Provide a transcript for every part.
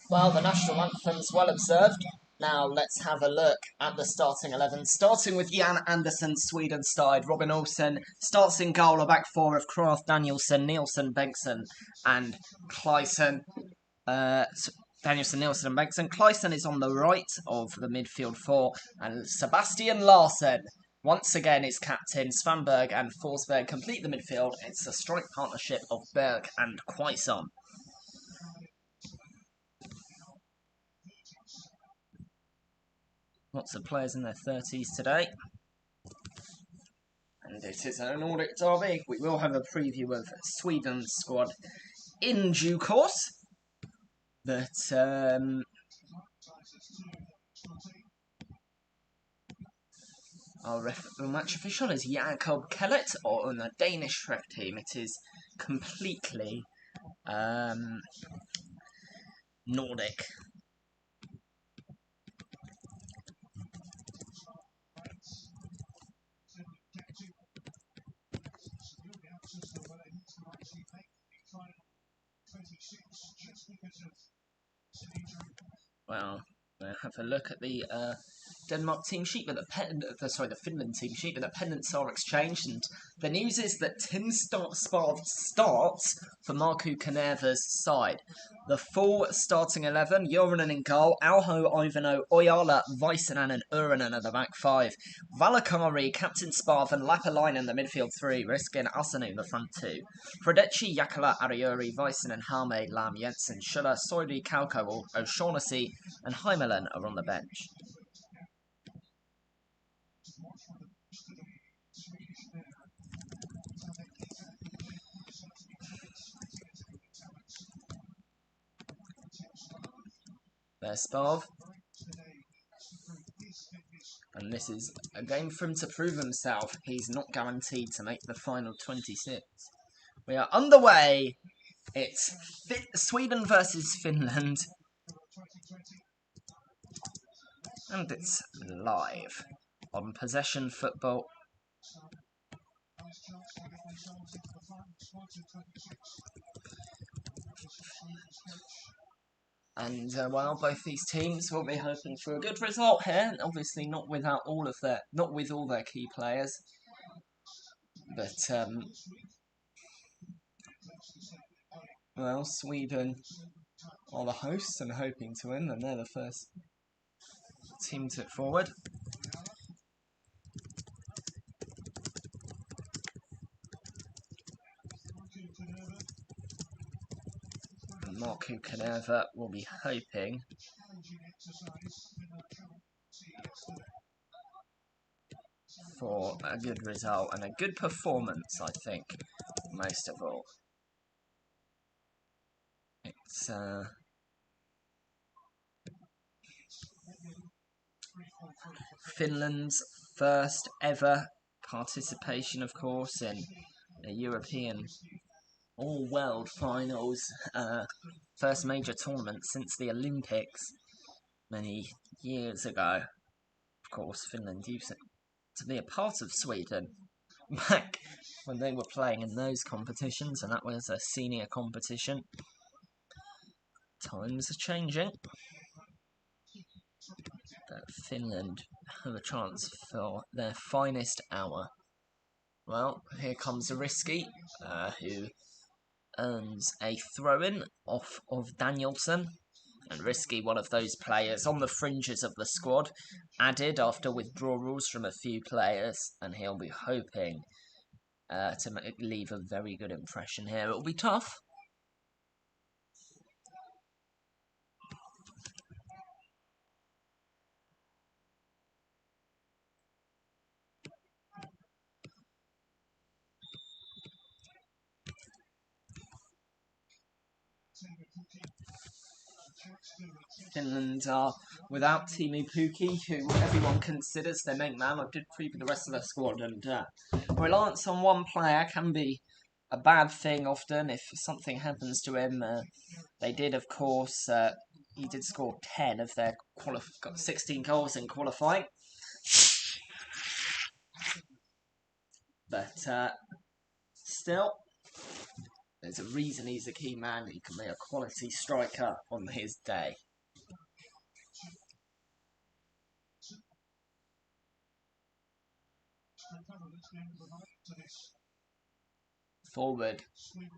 Well, the national anthem's well observed. Now let's have a look at the starting 11. Starting with Jan Andersson, Sweden's side. Robin Olsen starts in goal, a back four of Kraft, Danielsson, Nielsen, Bengtsson, and Kleisen. Danielson, Nielsen, and Bengtsson. Kleisen is on the right of the midfield four, and Sebastian Larsson once again is captain. Svanberg and Forsberg complete the midfield. It's a strike partnership of Berg and Quaison. Lots of players in their 30s today. And it is an Nordic derby. We will have a preview of Sweden's squad in due course. But, our match official is Jakob Kellett, or on the Danish ref team, it is completely Nordic. Well, we'll have a look at the Denmark team sheet, but the Finland team sheet, but the pennants are exchanged, and the news is that Tim Sparv starts for Markku Kanerva's side. The full starting 11, Jorinen in goal, Alho, Ivano, Ojala, Väisänen and Urinen are the back five. Valakari, Captain Sparv and Lapalainen the midfield three, Riskin, Asanu the front two. Fredecci, Jakala, Ariuri, Väisänen, Halme, Lam, Jensen, Schuller, Soiri, Kauko, O'Shaughnessy and Heimelen are on the bench. There's Sparv. And this is a game for him to prove himself. He's not guaranteed to make the final 26. We are underway. It's Sweden versus Finland. And it's live on Possession Football. And well, both these teams will be hoping for a good result here. Obviously, not with all their key players, but well, Sweden are the hosts and hoping to win, and they're the first team to forward. Markku Kanerva will be hoping for a good result and a good performance, I think, most of all. It's Finland's first ever participation, of course, in a European all-world finals, first major tournament since the Olympics many years ago. Of course, Finland used to be a part of Sweden back when they were playing in those competitions, and that was a senior competition. Times are changing, but Finland have a chance for their finest hour. Well, here comes Risky, who earns a throw-in off of Danielsson, and Risky, one of those players on the fringes of the squad, added after withdrawals from a few players, and he'll be hoping to leave a very good impression here. It'll be tough. Finland are without Teemu Pukki, who everyone considers their main man. I did preview the rest of their squad, and reliance on one player can be a bad thing often if something happens to him. They did, of course, he did score 10 of their got 16 goals in qualifying. But still, there's a reason he's a key man. He can be a quality striker on his day. Forward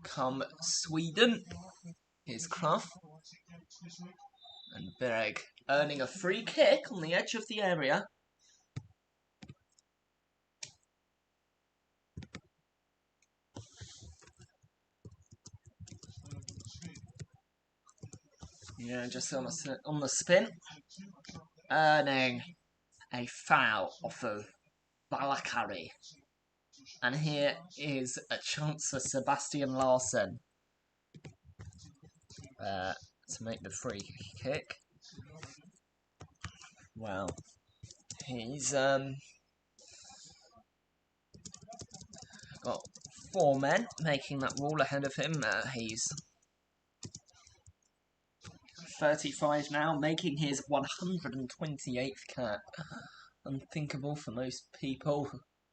come Sweden. Here's Clough. And Berg earning a free kick on the edge of the area. Yeah, just on the spin. Earning a foul off of Valakari. And here is a chance for Sebastian Larsson to make the free kick. Well, he's got 4 men making that wall ahead of him. He's 35 now, making his 128th cap. Unthinkable for most people,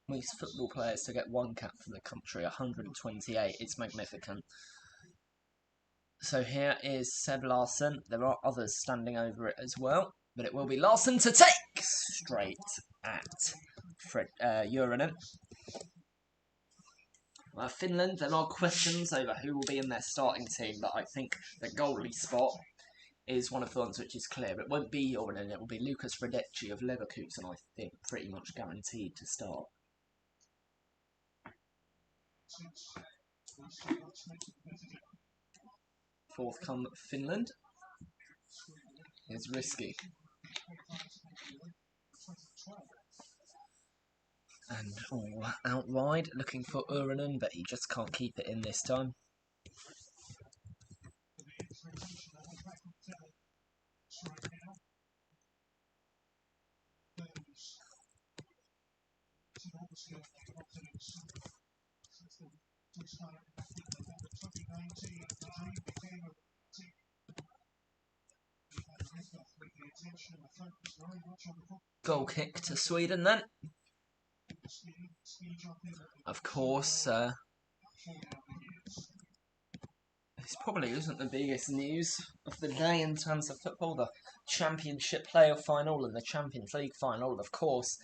most football players, to get 1 cap for the country. 128, it's magnificent. So here is Seb Larsson. There are others standing over it as well, but it will be Larsson to take straight at Uranen. Finland, there are questions over who will be in their starting team, but I think the goalie spot is one of the ones which is clear. It won't be Uranen, it will be Lucas Radecki of Leverkusen, I think, pretty much guaranteed to start. Fourth come Finland. It's risky. And out wide, looking for Uranen, but he just can't keep it in this time. Goal kick to Sweden then. Of course, this probably isn't the biggest news of the day in terms of football. The Championship playoff final and the Champions League final, of course.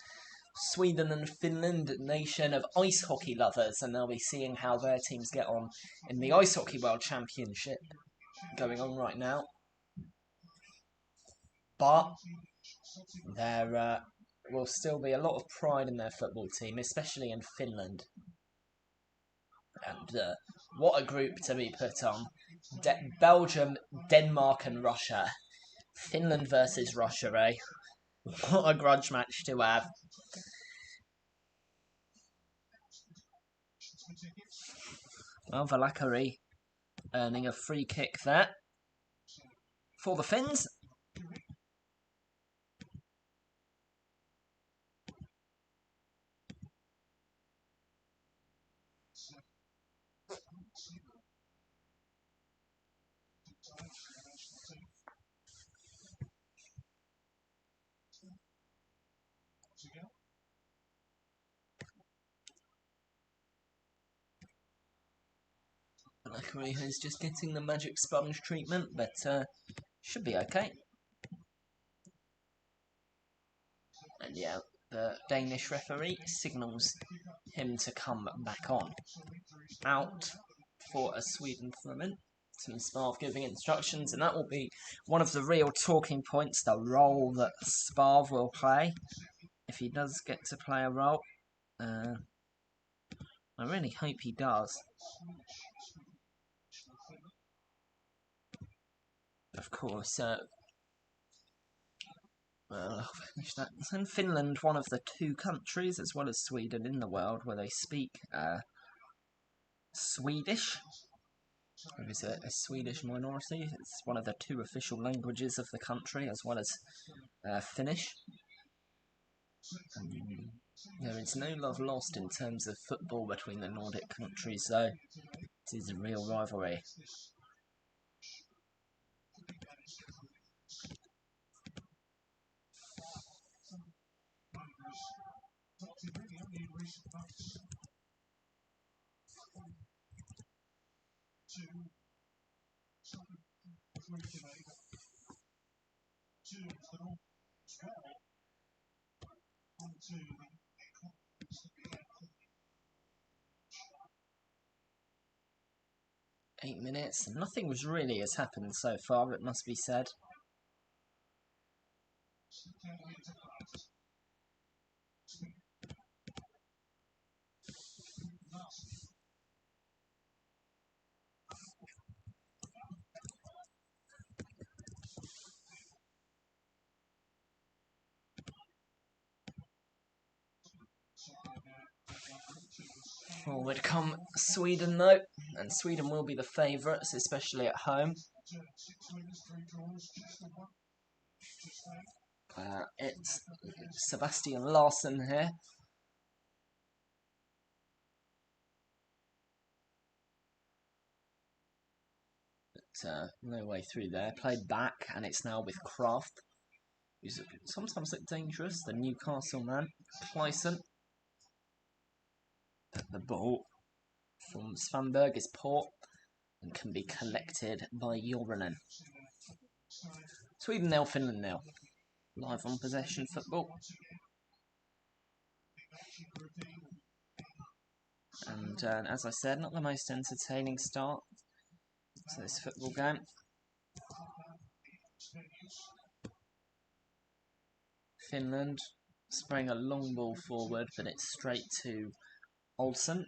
Sweden and Finland, a nation of ice hockey lovers, and they'll be seeing how their teams get on in the Ice Hockey World Championship going on right now. But there will still be a lot of pride in their football team, especially in Finland. And what a group to be put on. Belgium, Denmark and Russia. Finland versus Russia, eh? What a grudge match to have. Well, Valakari earning a free kick there for the Finns. Valakari is just getting the magic sponge treatment, but should be okay. And yeah, the Danish referee signals him to come back on. Out for a Sweden throw-in. Tim Sparv giving instructions, and that will be one of the real talking points, the role that Sparv will play. If he does get to play a role. I really hope he does. Of course, well, I'll finish that. And Finland, one of the 2 countries, as well as Sweden, in the world where they speak Swedish. who is a Swedish minority. It's one of the two official languages of the country, as well as Finnish. There is no love lost in terms of football between the Nordic countries, though. It is a real rivalry. .8 minutes. Nothing was really has happened so far, it must be said. Forward come Sweden, though, and Sweden will be the favourites, especially at home. It's Sebastian Larsson here. But no way through there. Played back, and it's now with Kraft, who's sometimes look dangerous. The Newcastle man, Clayson. The ball from Svanberg is poor and can be collected by Jorinen. Sweden 0, Finland 0. Live on possession football. And as I said, not the most entertaining start to this football game. Finland spraying a long ball forward, but it's straight to Olsen.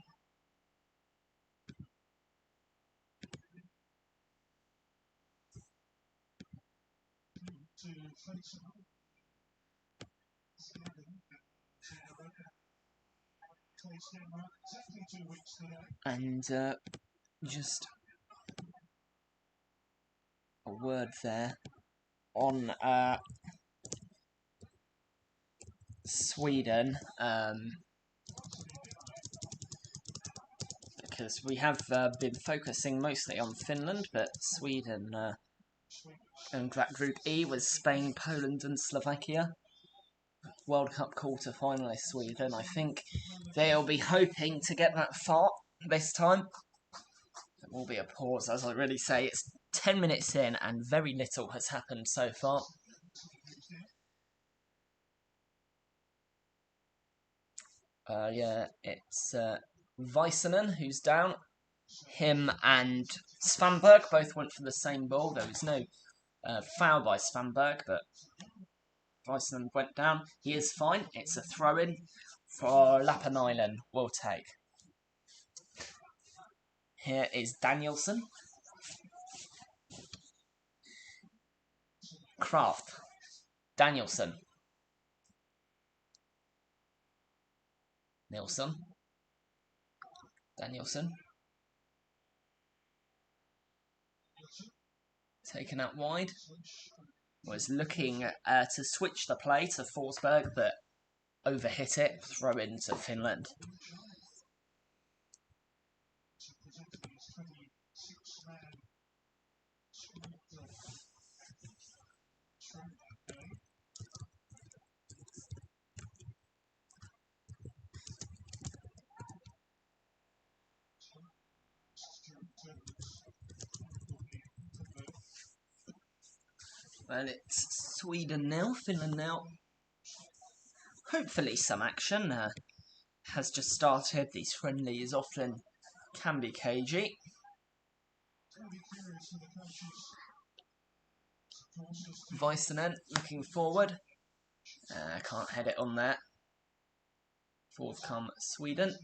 And just a word there on Sweden, because we have been focusing mostly on Finland, but Sweden in Group E with Spain, Poland and Slovakia. World Cup quarter-finalist Sweden. I think they'll be hoping to get that far this time. There will be a pause, as I really say. It's 10 minutes in and very little has happened so far. Yeah, it's Väisänen who's down. Him and Svanberg both went for the same ball. There was no foul by Svanberg, but Väisänen went down. He is fine. It's a throw-in for Lappanainen. Will take. Here is Danielsson. Kraft. Danielsson. Nilsson. Danielsson. Taken out wide. Was looking to switch the play to Forsberg, but overhit it. Throw into Finland. Well, it's Sweden 0, Finland 0. Hopefully some action has just started. These friendlies often can be cagey. Väisänen looking forward. Can't head it on there. Forward come Sweden,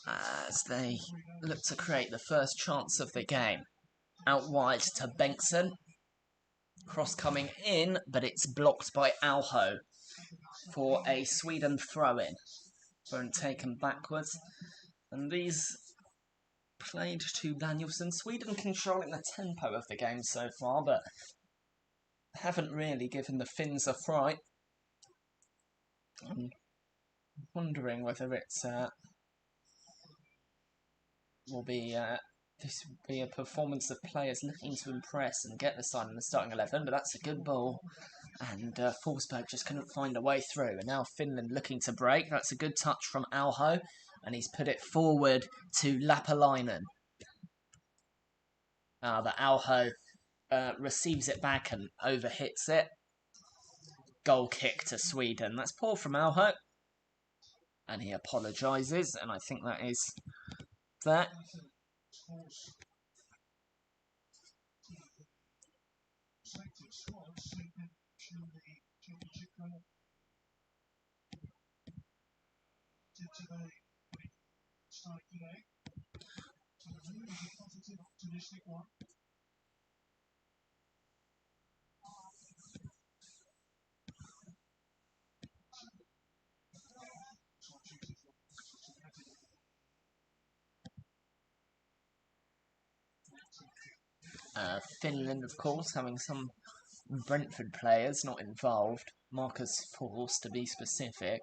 as they look to create the first chance of the game. Out wide to Bengtsson. Cross coming in, but it's blocked by Alho for a Sweden throw-in. Throw-in taken backwards. And these played to Danielsson. Sweden controlling the tempo of the game so far, but haven't really given the Finns a fright. I'm wondering whether it's this will be a performance of players looking to impress and get the side in the starting 11, but that's a good ball. And Forsberg just couldn't find a way through. And now Finland looking to break. That's a good touch from Alho. And he's put it forward to Lapalainen. But Alho receives it back and overhits it. Goal kick to Sweden. That's poor from Alho. And he apologises. And I think that is that. Finland, of course, having some Brentford players not involved. Marcus Forss, to be specific.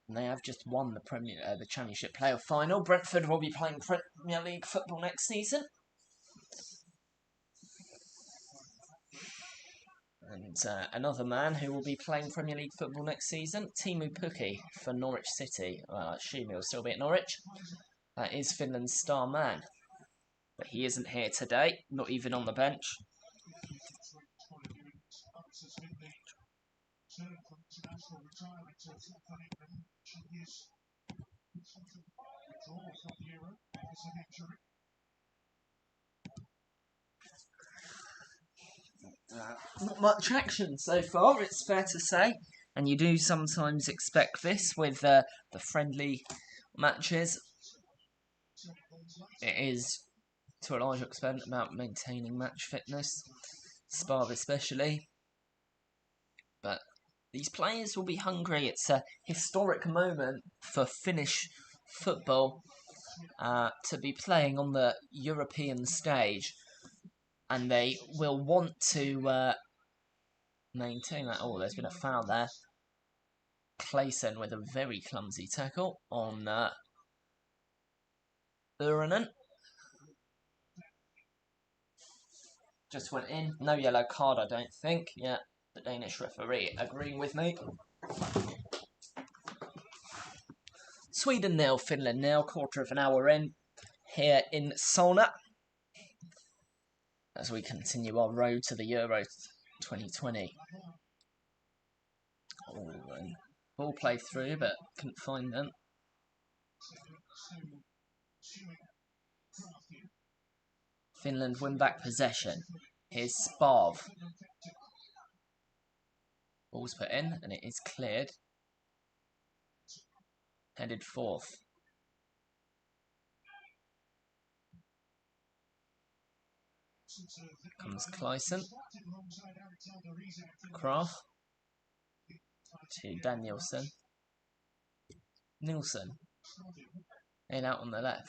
And they have just won the Championship playoff final. Brentford will be playing Premier League football next season. And another man who will be playing Premier League football next season, Teemu Pukki for Norwich City. Well, I assume he'll still be at Norwich. That is Finland's star man. But he isn't here today, not even on the bench. Not much action so far, it's fair to say. And you do sometimes expect this with the friendly matches. It is, to a large extent, about maintaining match fitness, Spa especially. But these players will be hungry. It's a historic moment for Finnish football to be playing on the European stage. And they will want to maintain that. Oh, there's been a foul there. Clayson with a very clumsy tackle on Uronen. Just went in. No yellow card, I don't think. Yeah, the Danish referee agreeing with me. Sweden 0, Finland 0, quarter of an hour in here in Solna. As we continue our road to the Euro 2020. Oh, and ball play through, but couldn't find them. Finland win back possession. Here's Sparv. Ball's put in, and it is cleared. Headed forth. Comes Clayson. Kraft. To Danielsson. Nilsson. In out on the left.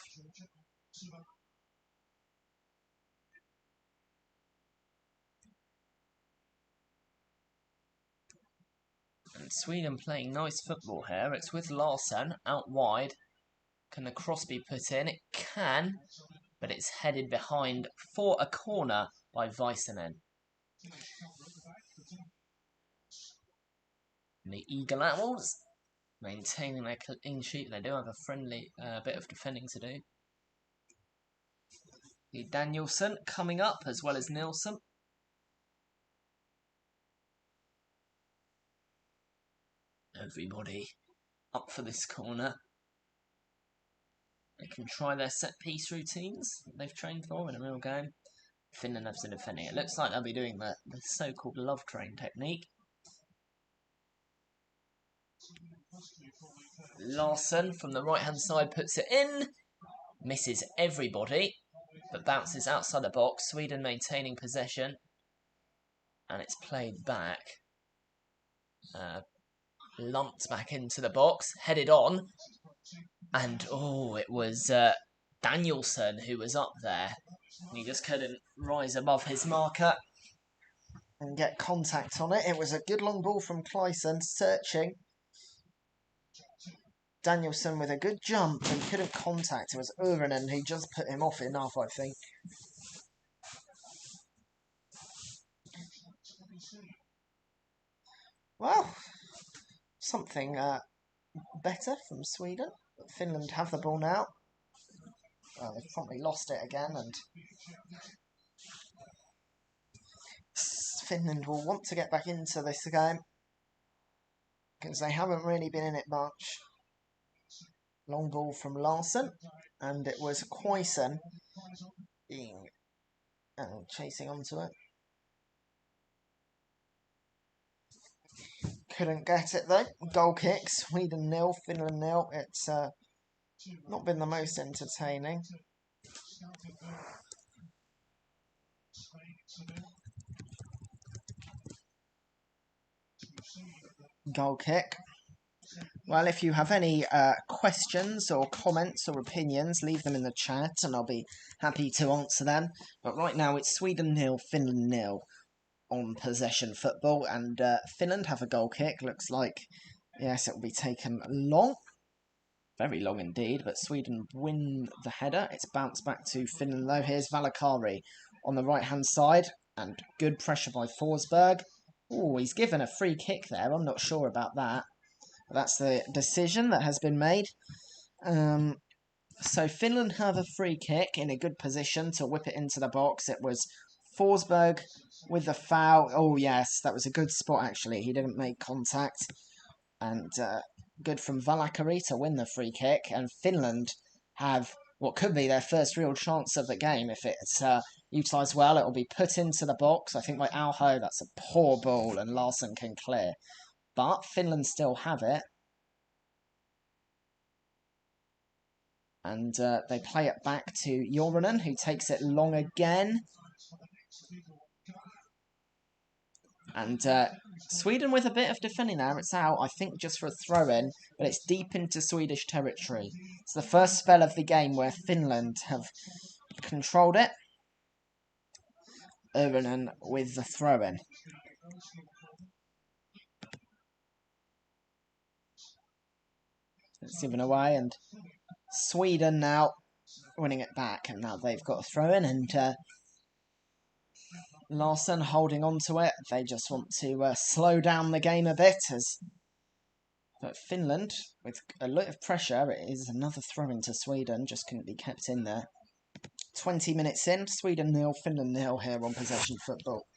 And Sweden playing nice football here. It's with Larsson out wide. Can the cross be put in? It can, but it's headed behind for a corner by Väisänen. The Eagle Owls maintaining their clean sheet. They do have a friendly bit of defending to do. The Danielsson coming up as well as Nilsson. Everybody up for this corner. They can try their set-piece routines that they've trained for in a real game. Finland have to defending. It looks like they'll be doing the so-called love train technique. Larsson from the right-hand side puts it in. Misses everybody, but bounces outside the box. Sweden maintaining possession. And it's played back. Lumped back into the box. Headed on. And, oh, it was Danielson who was up there. And he just couldn't rise above his marker and get contact on it. It was a good long ball from Clyson, searching. Danielson with a good jump and couldn't contact. It was Urenen who just put him off enough, I think. Well, something better from Sweden. Finland have the ball now. They've probably lost it again, and Finland will want to get back into this game because they haven't really been in it much. Long ball from Larsson, and it was Quaison being chasing onto it. Couldn't get it though. Goal kick, Sweden 0, Finland 0. It's not been the most entertaining. Goal kick. Well, if you have any questions or comments or opinions, leave them in the chat and I'll be happy to answer them. But right now it's Sweden 0, Finland 0 on possession football. And Finland have a goal kick. Looks like, yes, it will be taken long. Very long indeed, but Sweden win the header. It's bounced back to Finland though. Here's Valakari on the right-hand side. And good pressure by Forsberg. Oh, he's given a free kick there. I'm not sure about that. That's the decision that has been made. So Finland have a free kick in a good position to whip it into the box. It was Forsberg with the foul. Oh, yes, that was a good spot, actually. He didn't make contact. And good from Valakari to win the free kick. And Finland have what could be their first real chance of the game. If it's utilised well, it will be put into the box. I think by Alho, that's a poor ball and Larsson can clear. But Finland still have it. And they play it back to Jorinen, who takes it long again. And Sweden with a bit of defending there. It's out, I think, just for a throw-in. But it's deep into Swedish territory. It's the first spell of the game where Finland have controlled it. Jorinen with the throw-in. It's given away, and Sweden now winning it back, and now they've got a throw in, and Larsson holding on to it. They just want to slow down the game a bit, but Finland, with a lot of pressure, it is another throw in to Sweden, just couldn't be kept in there. 20 minutes in, Sweden 0, Finland 0 here on possession football.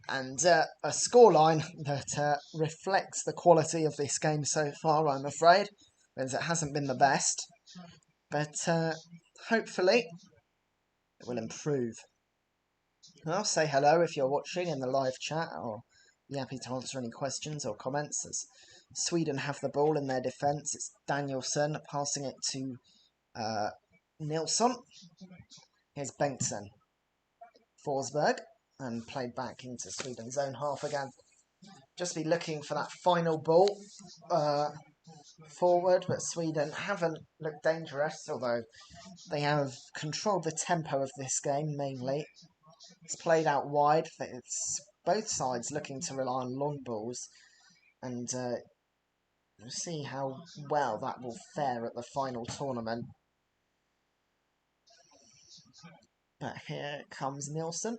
And a scoreline that reflects the quality of this game so far, I'm afraid, because it hasn't been the best. But hopefully it will improve. Well, say hello if you're watching in the live chat, or be happy to answer any questions or comments. As Sweden have the ball in their defence, it's Danielson passing it to Nilsson. Here's Bengtsson. Forsberg. And played back into Sweden's own half again. Just be looking for that final ball forward, but Sweden haven't looked dangerous, although they have controlled the tempo of this game mainly. It's played out wide. It's both sides looking to rely on long balls, and we'll see how well that will fare at the final tournament. But here comes Nilsson.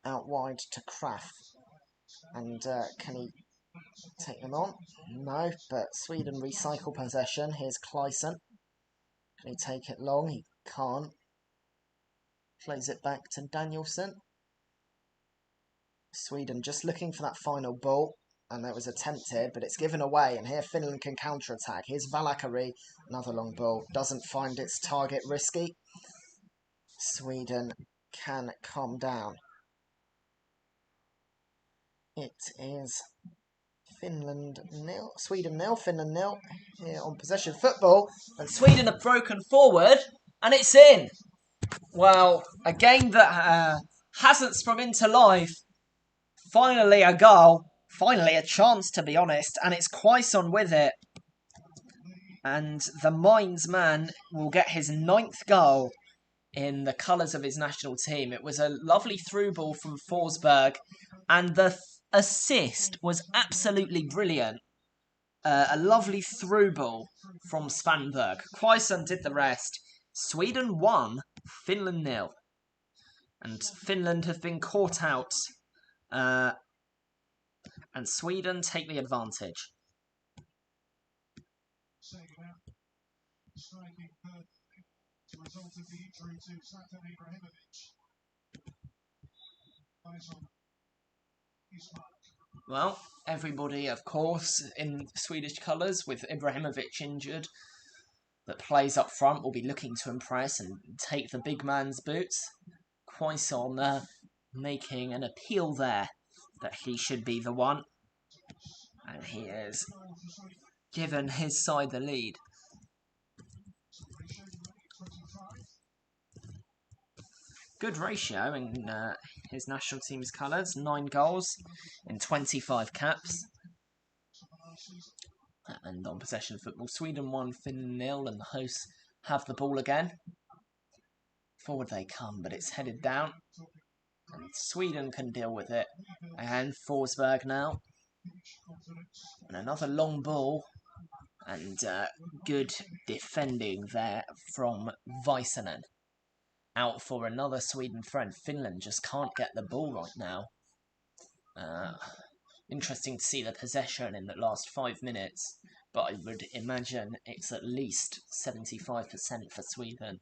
Out wide to Kraft. And can he take them on? No, but Sweden recycle possession. Here's Clyson. Can he take it long? He can't. Plays it back to Danielson. Sweden just looking for that final ball. And that was attempted, but it's given away. And here Finland can counter-attack. Here's Valakari. Another long ball. Doesn't find its target risky. Sweden can calm down. It is Finland 0, Sweden 0, Finland 0 here on possession football. And Sweden have broken forward, and it's in. Well, a game that hasn't sprung into life. Finally a goal. Finally a chance, to be honest. And it's Quaison with it. And the Mainz man will get his 9th goal in the colours of his national team. It was a lovely through ball from Forsberg, and the assist was absolutely brilliant. A lovely through ball from Svanberg. Quaison did the rest. Sweden 1, Finland 0. And Finland have been caught out. And Sweden take the advantage. Well, everybody, of course, in Swedish colours, with Ibrahimovic injured, that plays up front will be looking to impress and take the big man's boots. Quaison making an appeal there that he should be the one. And he has given his side the lead. Good ratio in his national team's colours. 9 goals in 25 caps. And on possession of football, Sweden 1, Finland 0, and the hosts have the ball again. Forward they come, but it's headed down. And Sweden can deal with it. And Forsberg now. And another long ball. And good defending there from Väisänen. Out for another Sweden friend. Finland just can't get the ball right now. Interesting to see the possession in the last 5 minutes, but I would imagine it's at least 75% for Sweden.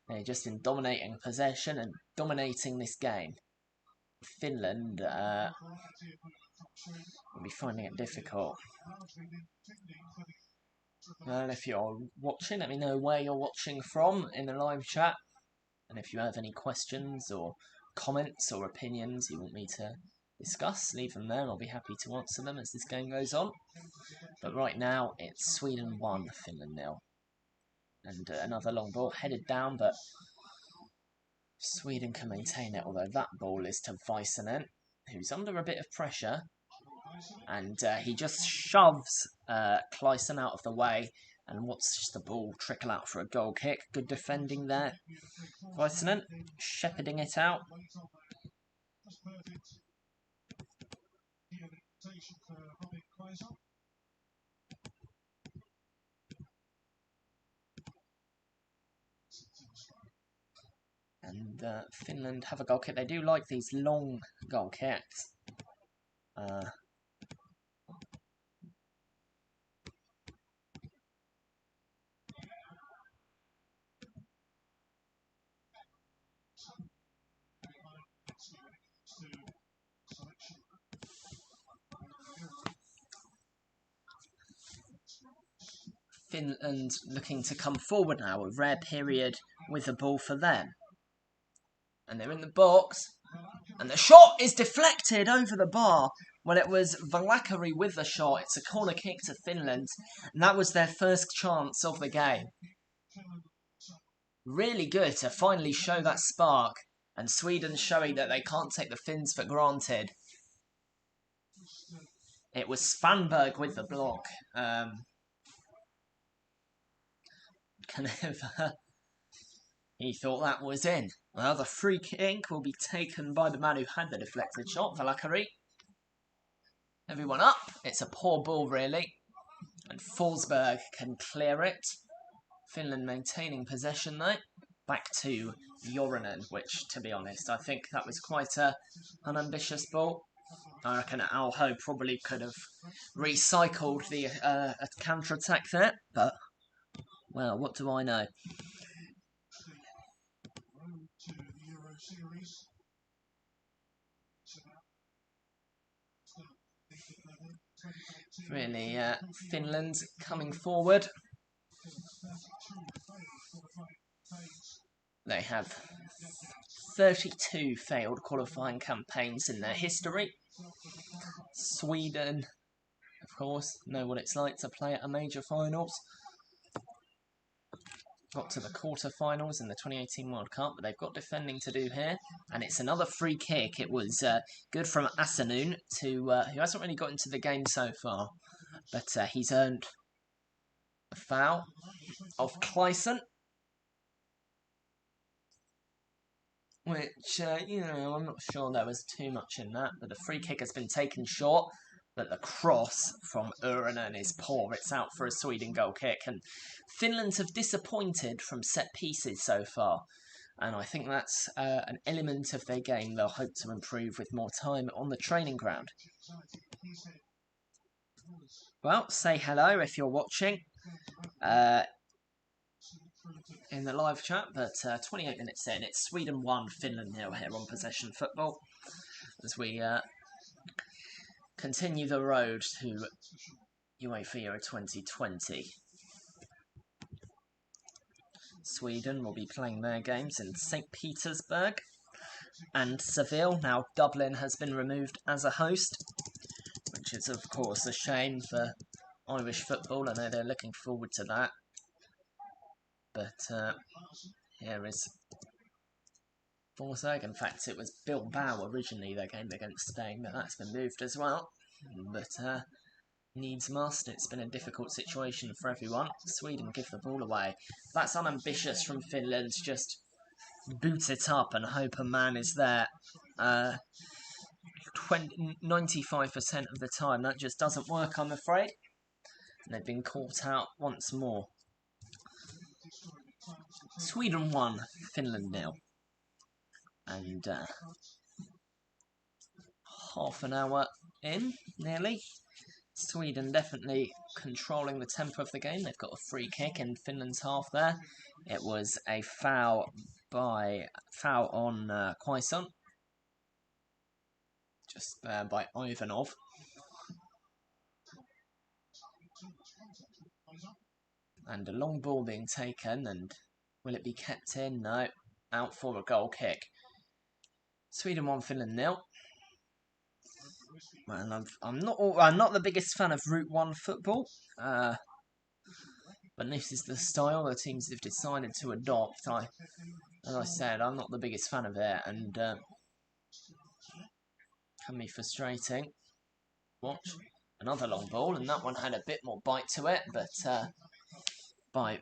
They've just been dominating possession and dominating this game. Finland will be finding it difficult. And if you're watching, let me know where you're watching from in the live chat. And if you have any questions or comments or opinions you want me to discuss, leave them there. I'll be happy to answer them as this game goes on. But right now, it's Sweden 1, Finland 0. And another long ball headed down, but Sweden can maintain it. Although that ball is to Väisänen, who's under a bit of pressure. And he just shoves Quaison out of the way and watches the ball trickle out for a goal kick. Good defending there. Väisänen shepherding it out. And Finland have a goal kick. They do like these long goal kicks. Finland looking to come forward now, a rare period with the ball for them. And they're in the box, and the shot is deflected over the bar. Well, it was Valakari with the shot. It's a corner kick to Finland, and that was their first chance of the game. Really good to finally show that spark, and Sweden showing that they can't take the Finns for granted. It was Svanberg with the block. He thought that was in. Well, the free kick will be taken by the man who had the deflected shot, Valakari. Everyone up. It's a poor ball, really. And Forsberg can clear it. Finland maintaining possession, though. Back to Jorinen, which, to be honest, I think that was quite an ambitious ball. I reckon Alho probably could have recycled the counter-attack there, but, well, what do I know? Really, Finland coming forward. They have 32 failed qualifying campaigns in their history. Sweden, of course, know what it's like to play at a major finals. Got to the quarter-finals in the 2018 World Cup, but they've got defending to do here. And it's another free kick. It was good from Asanun, who hasn't really got into the game so far. But he's earned A foul of Clayson. Which, I'm not sure there was too much in that, but the free kick has been taken short. But the cross from Uronen is poor. It's out for a Sweden goal kick. And Finland have disappointed from set pieces so far. And I think that's an element of their game they'll hope to improve with more time on the training ground. Well, say hello if you're watching in the live chat. But 28 minutes in, it's Sweden 1, Finland 0 here on Possession Football. As we continue the road to UEFA Euro 2020. Sweden will be playing their games in St. Petersburg and Seville. Now Dublin has been removed as a host, which is of course a shame for Irish football. I know they're looking forward to that. But here is Forsberg. In fact, it was Bilbao originally, their game against Spain, but that's been moved as well. But needs must. It's been a difficult situation for everyone. Sweden give the ball away. That's unambitious from Finland. Just boot it up and hope a man is there. 95% of the time, that just doesn't work, I'm afraid. And they've been caught out once more. Sweden 1, Finland 0. And half an hour in, nearly. Sweden definitely controlling the tempo of the game. They've got a free kick in Finland's half there. It was a foul on Quaison. Just there by Ivanov. And a long ball being taken, and will it be kept in? No. Out for a goal kick. Sweden 1, Finland 0. Well, I'm not the biggest fan of Route 1 football, but this is the style the teams have decided to adopt. As I said, I'm not the biggest fan of it, and can be frustrating. Watch another long ball, and that one had a bit more bite to it, but by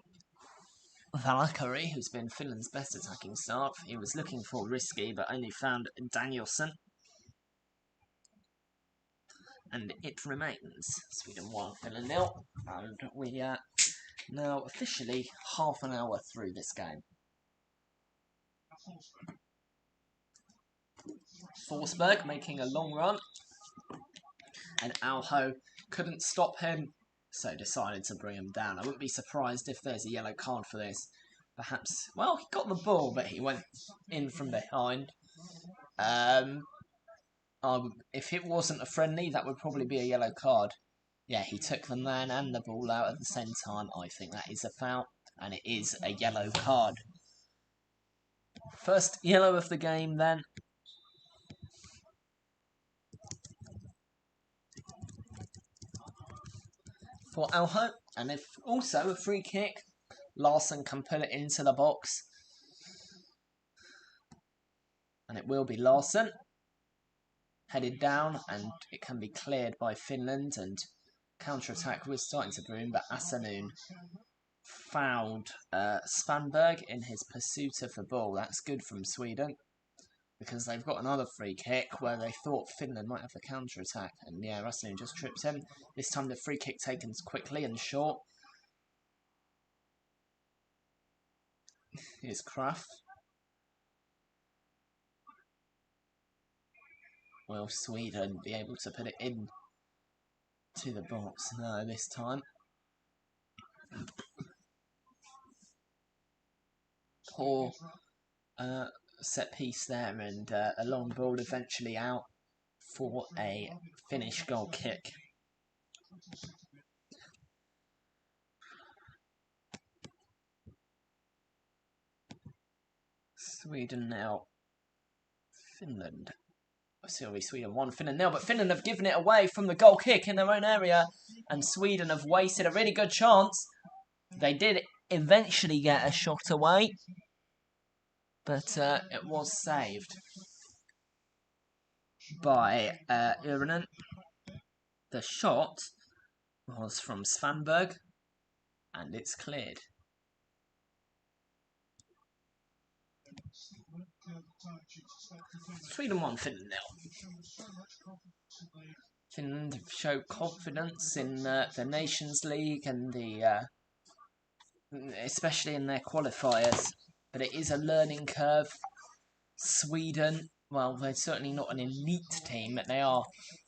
Valakari, who's been Finland's best attacking staff, he was looking for risky, but only found Danielson. And it remains Sweden 1, Finland 0, and we are now officially half an hour through this game. Forsberg making a long run, and Alho couldn't stop him, so decided to bring him down. I wouldn't be surprised if there's a yellow card for this. Perhaps, well, he got the ball, but he went in from behind. If it wasn't a friendly, that would probably be a yellow card. Yeah, he took the man and the ball out at the same time. I think that is a foul, and it is a yellow card. First yellow of the game, then. For Alho, and if also a free kick, Larson can put it into the box. And it will be Larson. Headed down, and it can be cleared by Finland, and counter-attack was starting to boom, but Asanoon fouled Svanberg in his pursuit of the ball. That's good from Sweden, because they've got another free kick where they thought Finland might have a counter-attack, and yeah, Asanoon just tripped him. This time the free kick taken quickly and short. Here's Kraft. Will Sweden be able to put it in to the box? No, this time. Poor set piece there, and a long ball eventually out for a Finnish goal kick. Sweden now. Finland. Sweden 1, Finland 0, but Finland have given it away from the goal kick in their own area, and Sweden have wasted a really good chance. They did eventually get a shot away, but it was saved by Uronen. The shot was from Svanberg, And it's cleared. Sweden 1, Finland 0. Finland show confidence in the Nations League and especially in their qualifiers, but it is a learning curve. Sweden, well, they're certainly not an elite team, but they are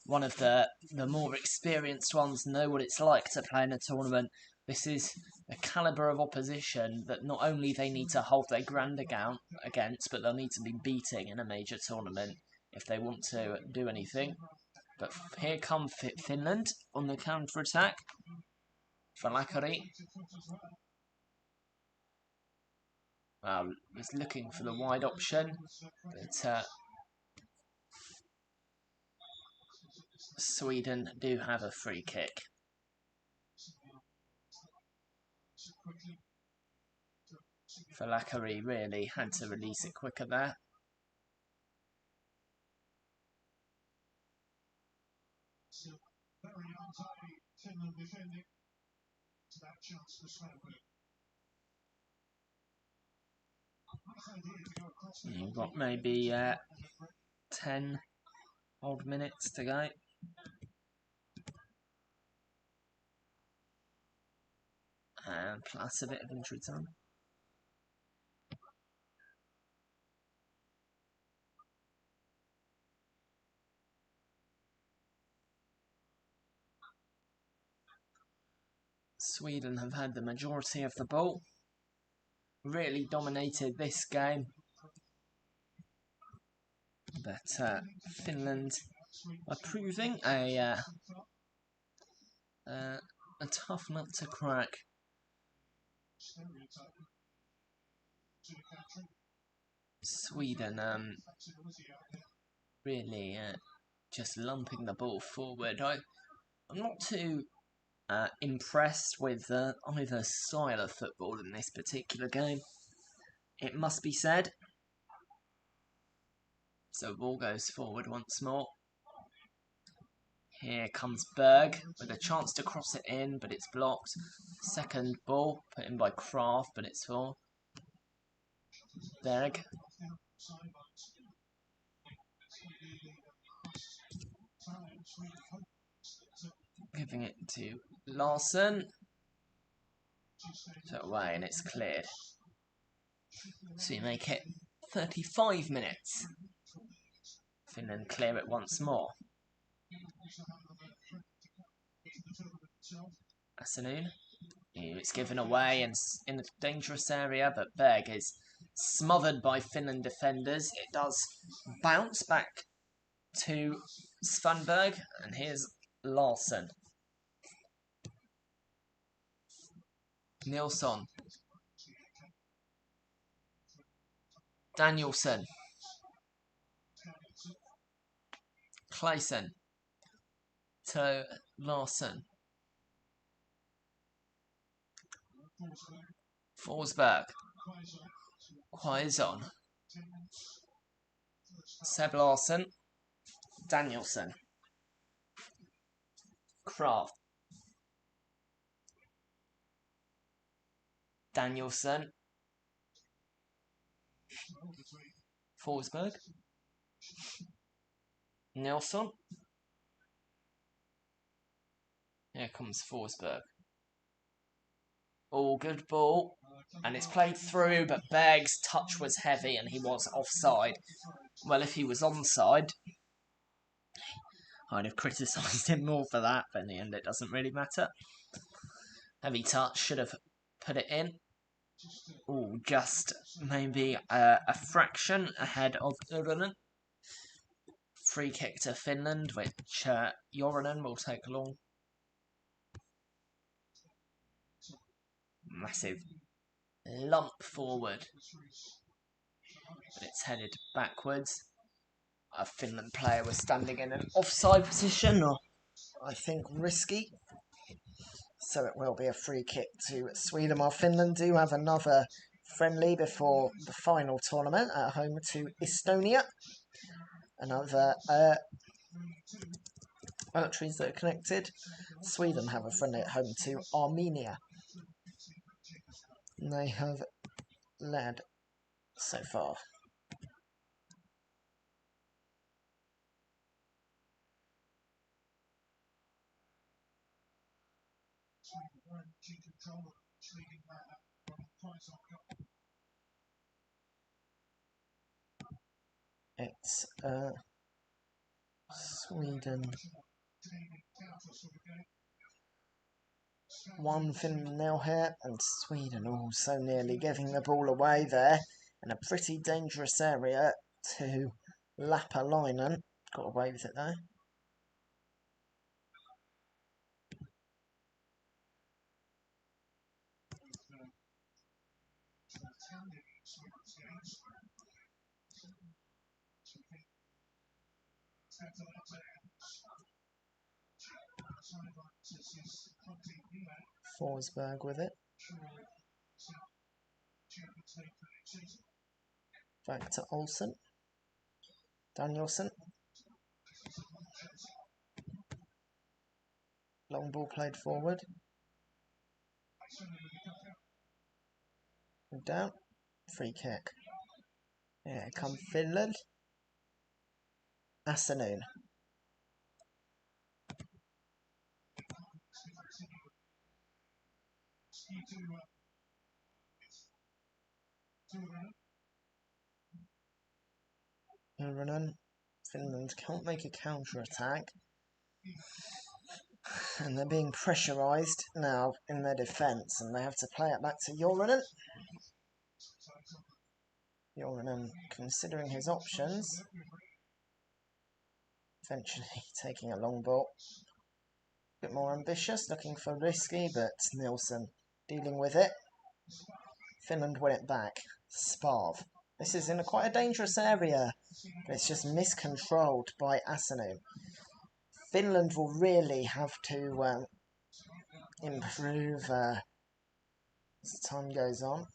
one of the more experienced ones, know what it's like to play in a tournament. This is a calibre of opposition that not only they need to hold their ground against, but they'll need to be beating in a major tournament if they want to do anything. But here come Finland on the counter-attack. Falakari. Well, was looking for the wide option, but Sweden do have a free kick. Falakari really had to release it quicker there. You've got maybe 10 odd minutes to go. And plus a bit of injury time. Sweden have had the majority of the ball. Really dominated this game. But Finland are proving a tough nut to crack. Sweden really just lumping the ball forward. I'm not too impressed with either style of football in this particular game, it must be said. So the ball goes forward once more. Here comes Berg with a chance to cross it in, but it's blocked. Second ball put in by Kraft, but it's for Berg. Giving it to Larsson. So away, and it's cleared. So you make it 35 minutes. Finland clear it once more. Asanoon. It's given away and in a dangerous area, but Berg is smothered by Finland defenders. It does bounce back to Svanberg, and here's Larsson. Nilsson. Danielson. Clayson. To Larsson. Forsberg. Quaison. Seb Larsson. Danielson. Kraft. Danielson. Forsberg. Nilsson. Here comes Forsberg. Oh, good ball. And it's played through, but Berg's touch was heavy and he was offside. Well, if he was onside, I'd have criticised him more for that, but in the end it doesn't really matter. Heavy touch, should have put it in. Oh, just maybe a fraction ahead of Uronen. Free kick to Finland, which Uronen will take along. Massive lump forward, but it's headed backwards. A Finland player was standing in an offside position, or I think risky. So it will be a free kick to Sweden, while Finland do have another friendly before the final tournament at home to Estonia. Another countries that are connected. Sweden have a friendly at home to Armenia. they have led so far. It's Sweden 1, Finland 0 here, and Sweden also nearly giving the ball away there in a pretty dangerous area to Lapalainen. Got away with it though. Forsberg with it. Back to Olsen. Danielson. Long ball played forward. Down. Free kick. Here come Finland. Asanoon. Finland can't make a counter-attack. And they're being pressurised now in their defence, and they have to play it back to Jorinen. Jorinen considering his options. Eventually taking a long ball. A bit more ambitious, looking for risky, but Nilsson dealing with it. Finland win it back. Sparv. This is in quite a dangerous area, but it's just miscontrolled by Asanoon. Finland will really have to improve as time goes on.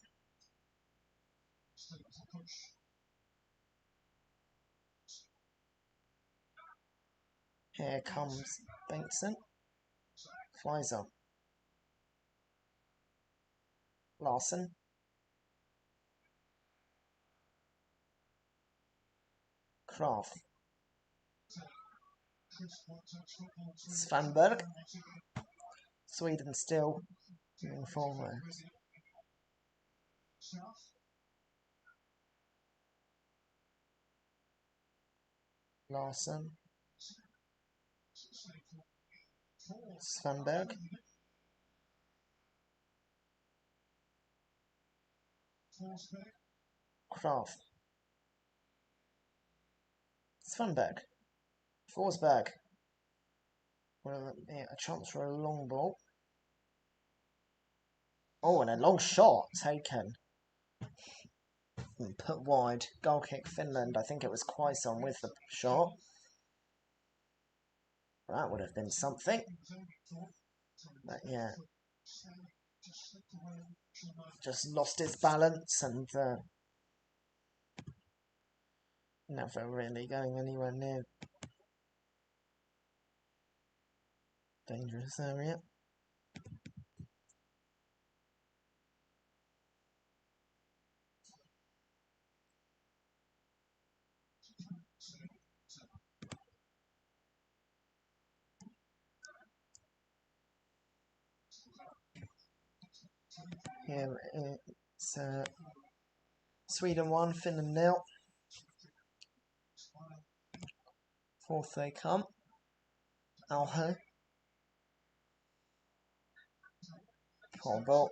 Here comes Bengtsson. Flies on. Larson. Kraft. Svanberg. Sweden still moving forward. Larson. Svanberg. Kraft. Svanberg. Forsberg. Well, yeah, a chance for a long ball. Oh, and a long shot taken. And put wide. Goal kick Finland. I think it was Quaison with the shot. That would have been something. But yeah. Just lost his balance and never really going anywhere near dangerous area. Here it's Sweden 1, Finland 0. Fourth they come. Alho. Poor ball.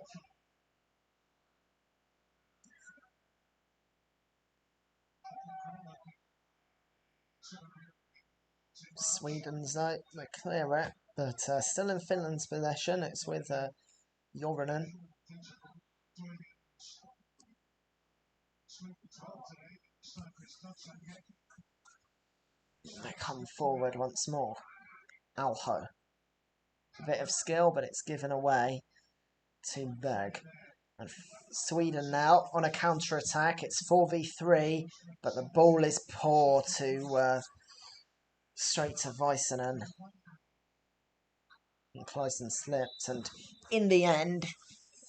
Sweden's they clear it, but still in Finland's possession. It's with Jorinen. They come forward once more. Alho. A bit of skill, but it's given away to Berg. And Sweden now on a counter-attack. It's 4v3, but the ball is poor to straight to Väisänen. And Clausen slipped, and in the end,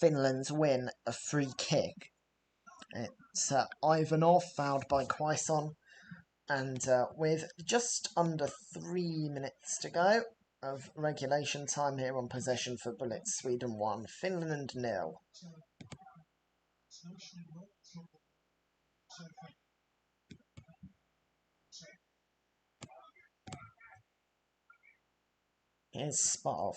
Finland win a free kick. It's Ivanov, fouled by Quaison, and with just under 3 minutes to go of regulation time here on possession football, it's Sweden 1, Finland 0. Here's Sparv.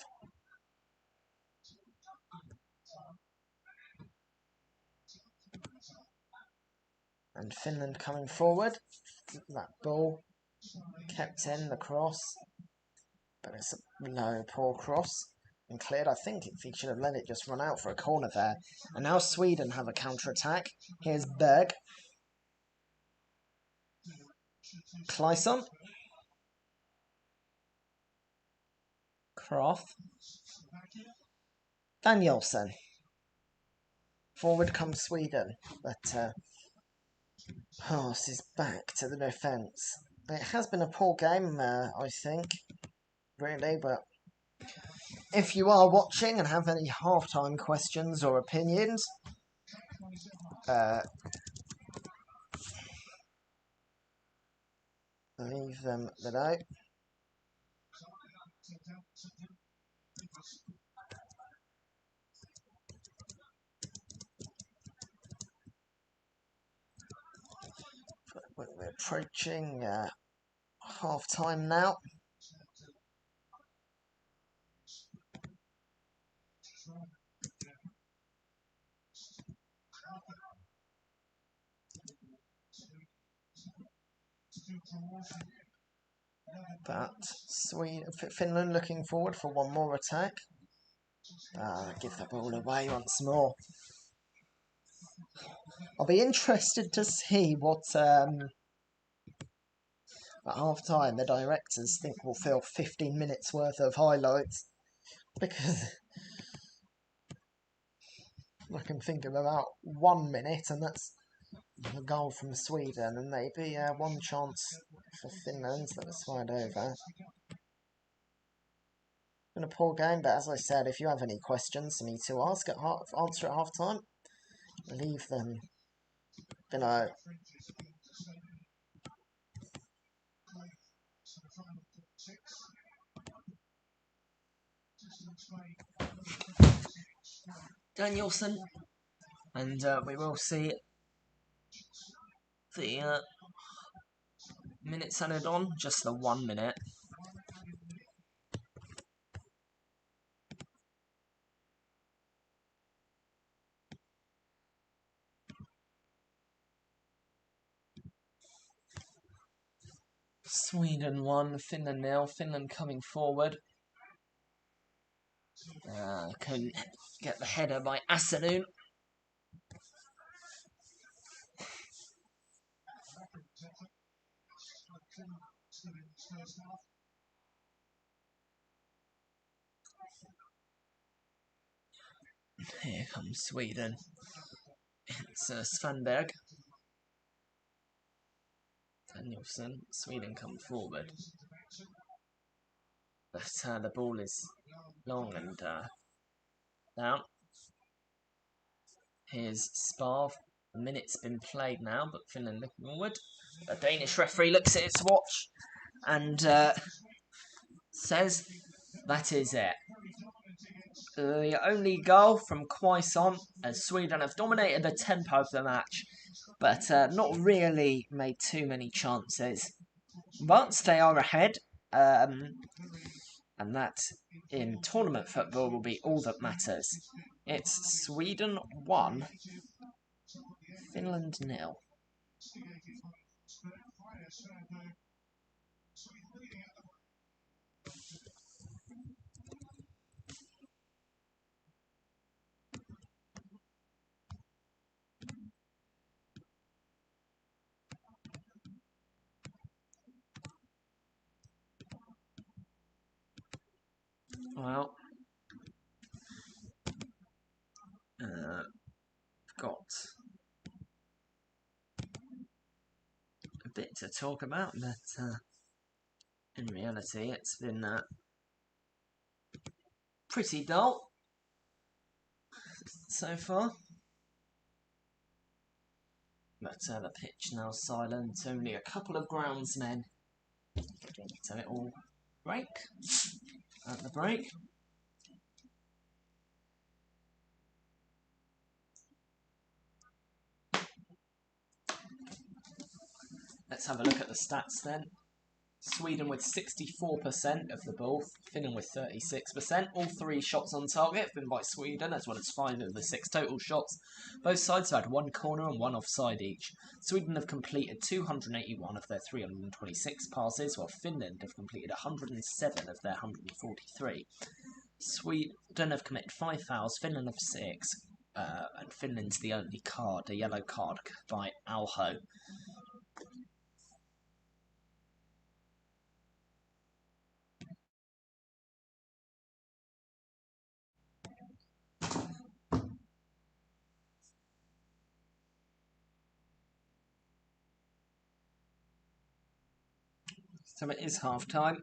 And Finland coming forward. That ball kept in the cross. But it's a low, poor cross. And cleared. I think he should have let it just run out for a corner there. And now Sweden have a counter-attack. Here's Berg. Quaison. Croft. Danielsson. Forward comes Sweden. But passes back to the defence. It has been a poor game, I think. Really, but if you are watching and have any half-time questions or opinions, leave them below. We're approaching half-time now. But Finland looking forward for one more attack. Give the ball away once more. I'll be interested to see what at half time the directors think will fill 15 minutes worth of highlights, because I can think of about 1 minute, and that's a goal from Sweden, and maybe one chance for Finland that was fired over. Been a poor game, but as I said, if you have any questions for me to answer at half time, leave them below. Danielsson, and we will see the minutes added on, just the 1 minute. Sweden 1, Finland 0. Finland coming forward. Couldn't get the header by Asanoon. Here comes Sweden. It's Svanberg. Danielsson. Sweden come forward. But the ball is long and down. Here's Sparv. The minute's been played now, but Finland looking forward. The Danish referee looks at his watch and says that is it. The only goal from Quaison, as Sweden have dominated the tempo of the match, but not really made too many chances. But they are ahead, and that in tournament football will be all that matters. It's Sweden 1, Finland 0. Well, got a bit to talk about, but in reality it's been pretty dull. so far. But the pitch now silent, only a couple of groundsmen. So it will break at the break. Let's have a look at the stats then. Sweden with 64% of the ball, Finland with 36%. All 3 shots on target have been by Sweden, as well as 5 of the 6 total shots. Both sides have had 1 corner and 1 offside each. Sweden have completed 281 of their 326 passes, while Finland have completed 107 of their 143. Sweden have committed 5 fouls, Finland have 6, and Finland's the only card, a yellow card by Alho. So it is half time.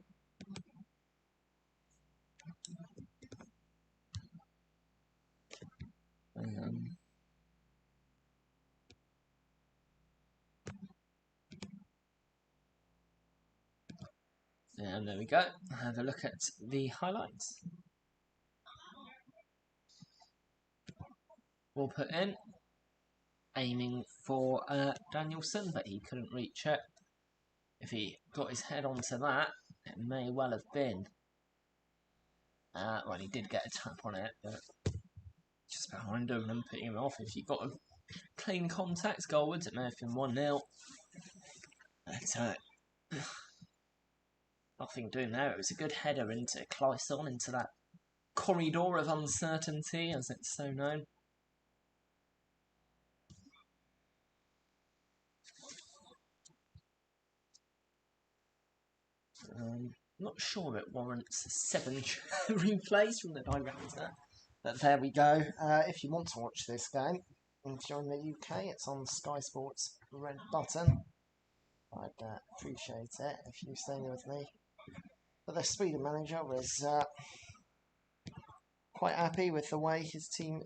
And there we go. Have a look at the highlights. We'll put in, aiming for Danielson, but he couldn't reach it. If he got his head onto that, it may well have been. Well, he did get a tap on it, but just behind him and putting him off. If you got a clean contact goalwards, it may have been 1-0. But nothing doing there. It was a good header into Clayson, into that corridor of uncertainty, as it's so known. Not sure it warrants 7 replays from the director, but there we go. If you want to watch this game, if you're in the UK, it's on Sky Sports red button. I'd appreciate it if you stay with me. But the Sweden manager was quite happy with the way his team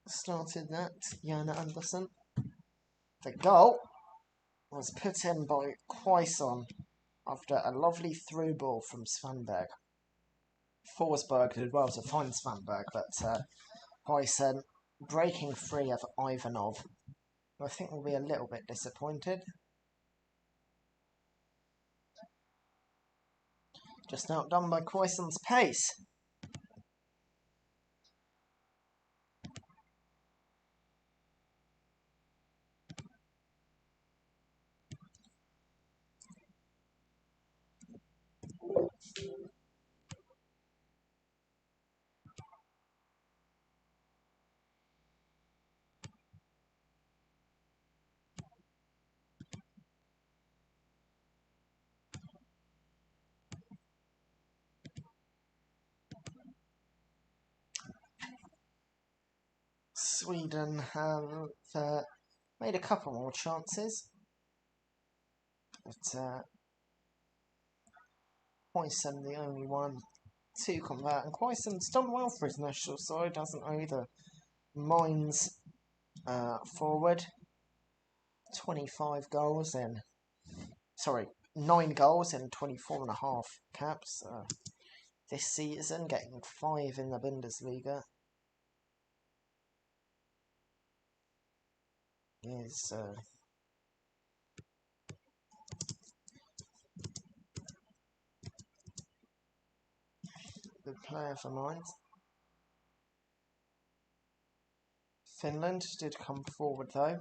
started that, Jan Andersson. The goal was put in by Quaison after a lovely through ball from Svanberg. Forsberg did well to find Svanberg, but Quaison breaking free of Ivanov, who I think will be a little bit disappointed. Just outdone by Quaison's pace. Sweden have made a couple more chances, but Quaison the only one to convert, and Quaison's done well for his national side, hasn't he? The Mines forward, 25 goals in, 9 goals in 24.5 caps this season, getting 5 in the Bundesliga. Is good player for Mainz. Finland did come forward though.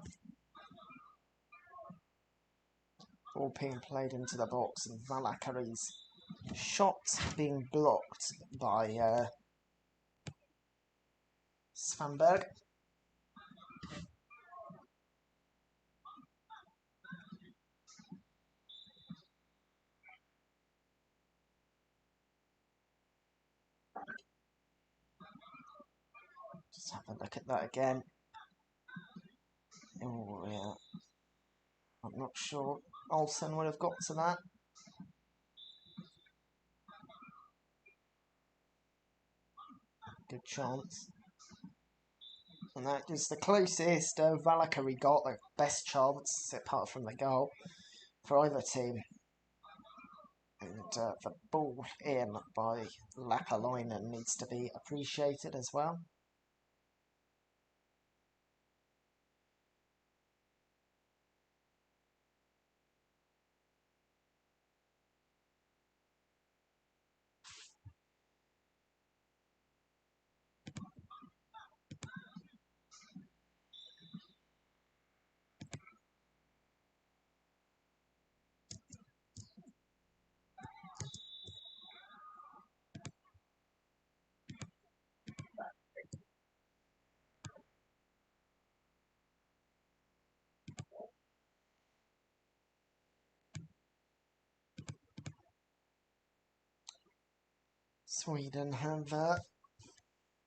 Ball being played into the box, and Valakari's shot being blocked by Svanberg. Just have a look at that again. Oh yeah, I'm not sure Olsen would have got to that. Good chance. And that is the closest Valkyrie got, the best chance, apart from the goal, for either team. And the ball in by Lapalainen needs to be appreciated as well. Sweden have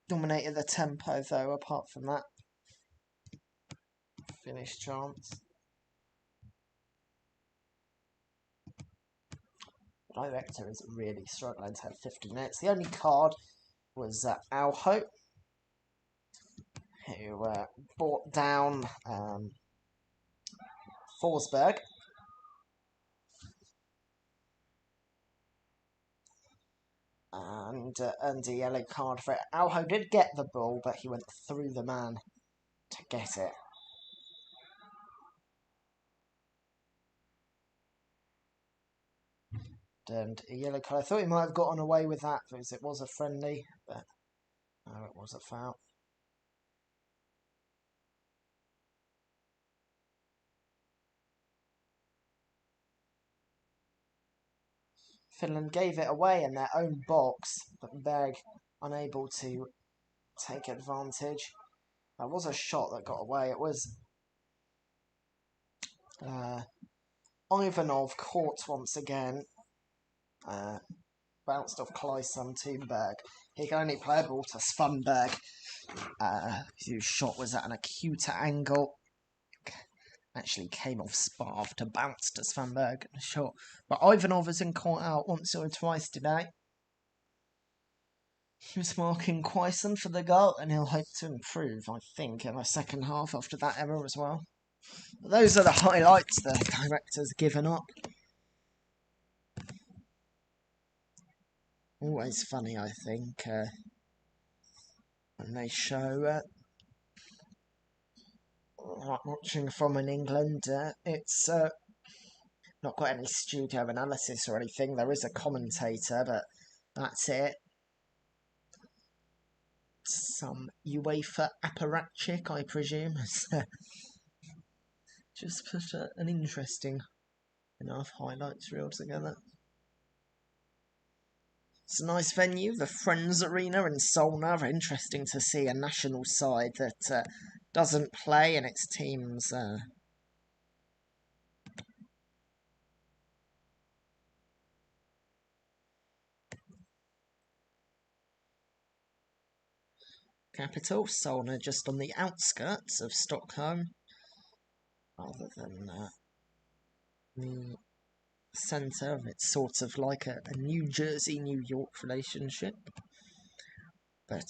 dominated the tempo, though, apart from that finish chance. Director is really struggling to have 50 minutes. The only card was Alho, who brought down Forsberg. And a yellow card for it. Alho did get the ball, but he went through the man to get it. And a yellow card. I thought he might have gotten away with that because it was a friendly, but no, it was a foul. Finland gave it away in their own box, but Berg unable to take advantage. That was a shot that got away. It was Ivanov caught once again. Bounced off Kleisum to Berg. He can only play a ball to Svanberg, whose shot was at an acute angle. Actually came off Sparv to bounce to Svanberg in a shot. But Ivanov has been caught out once or twice today. He was marking Quaison for the goal, and he'll hope to improve, I think, in the second half after that error as well. But those are the highlights the director's given up. Always funny, I think, when they show watching from in England. It's not got any studio analysis or anything. There is a commentator, but that's it. Some UEFA apparatchik, I presume. Just put an interesting enough highlights reel together. It's a nice venue, the Friends Arena in Solna. Interesting to see a national side that doesn't play in its team's capital, Solna, just on the outskirts of Stockholm, rather than the centre of it's sort of like a New Jersey-New York relationship. But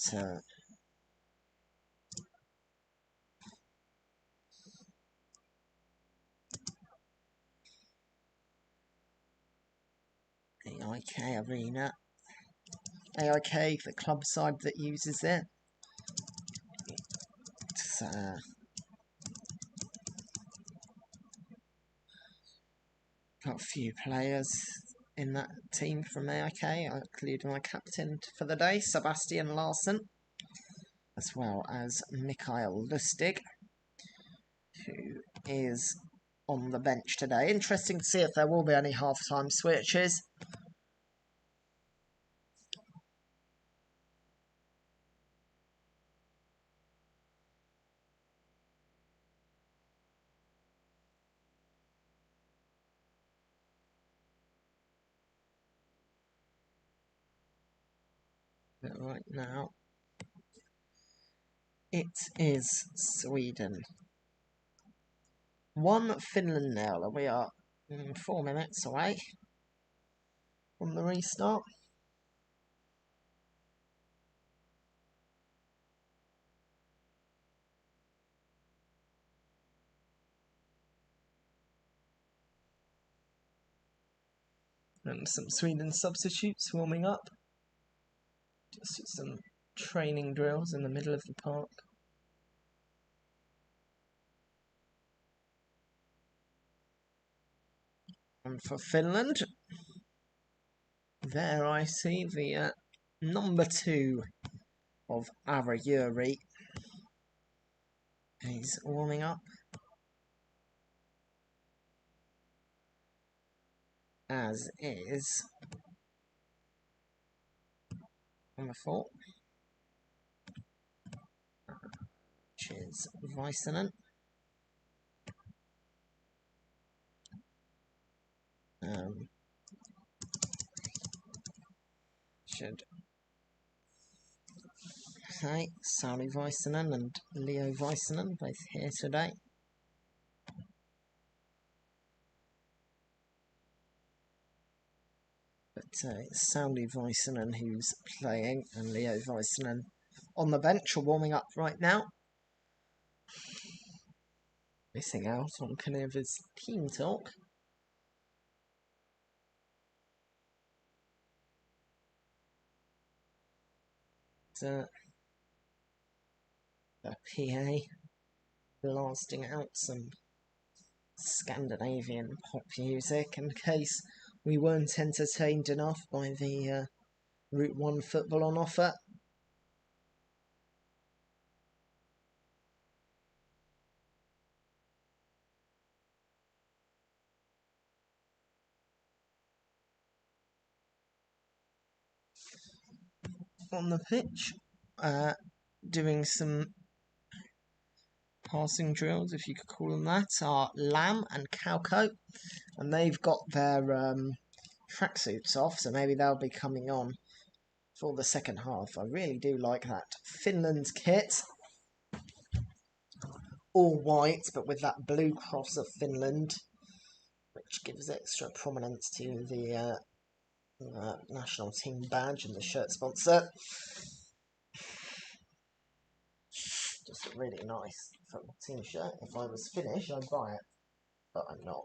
AIK Arena. AIK, the club side that uses it. It's got a few players in that team from AIK, including my captain for the day, Sebastian Larsson, as well as Mikael Lustig, who is on the bench today. Interesting to see if there will be any half-time switches. But right now, it is Sweden 1, Finland 0. We are 4 minutes away from the restart. And some Sweden substitutes warming up. Just some training drills in the middle of the park. And for Finland, there I see the number 2 of our Yuri. He's warming up. As is number 4, which is Väisänen. Should say Sauli Väisänen and Leo Väisänen both here today. But it's Sauli Väisänen who's playing, and Leo Väisänen on the bench or warming up right now. Missing out on Kaneva's team talk. The PA blasting out some Scandinavian pop music in case we weren't entertained enough by the Route 1 football on offer. On the pitch, doing some passing drills, if you could call them that, are Lam and Kauko, and they've got their tracksuits off, so maybe they'll be coming on for the second half. I really do like that Finland kit, all white but with that blue cross of Finland, which gives extra prominence to the national team badge and the shirt sponsor. Just a really nice football team shirt. If I was Finnish, I'd buy it, but I'm not.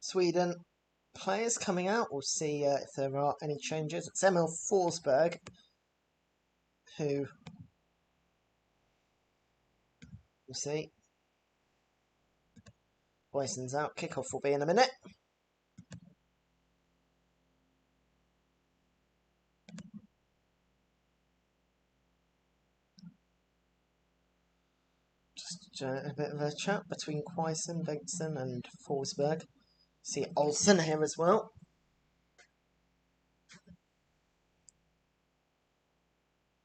Sweden players coming out. We'll see if there are any changes. It's Emil Forsberg, who we'll see. Boyson's out. Kickoff will be in a minute. Just a bit of a chat between Quaison, Bengtsson and Forsberg. See Olsen here as well.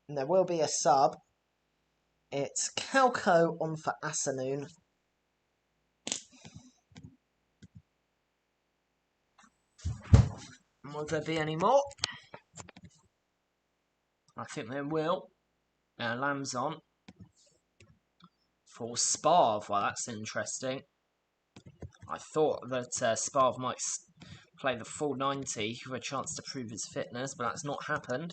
And there will be a sub. It's Kauko on for Asanoon. Will there be any more? I think there will. Lamb's on. For Sparv. Well, that's interesting. I thought that Sparv might play the full 90 with a chance to prove his fitness, but that's not happened.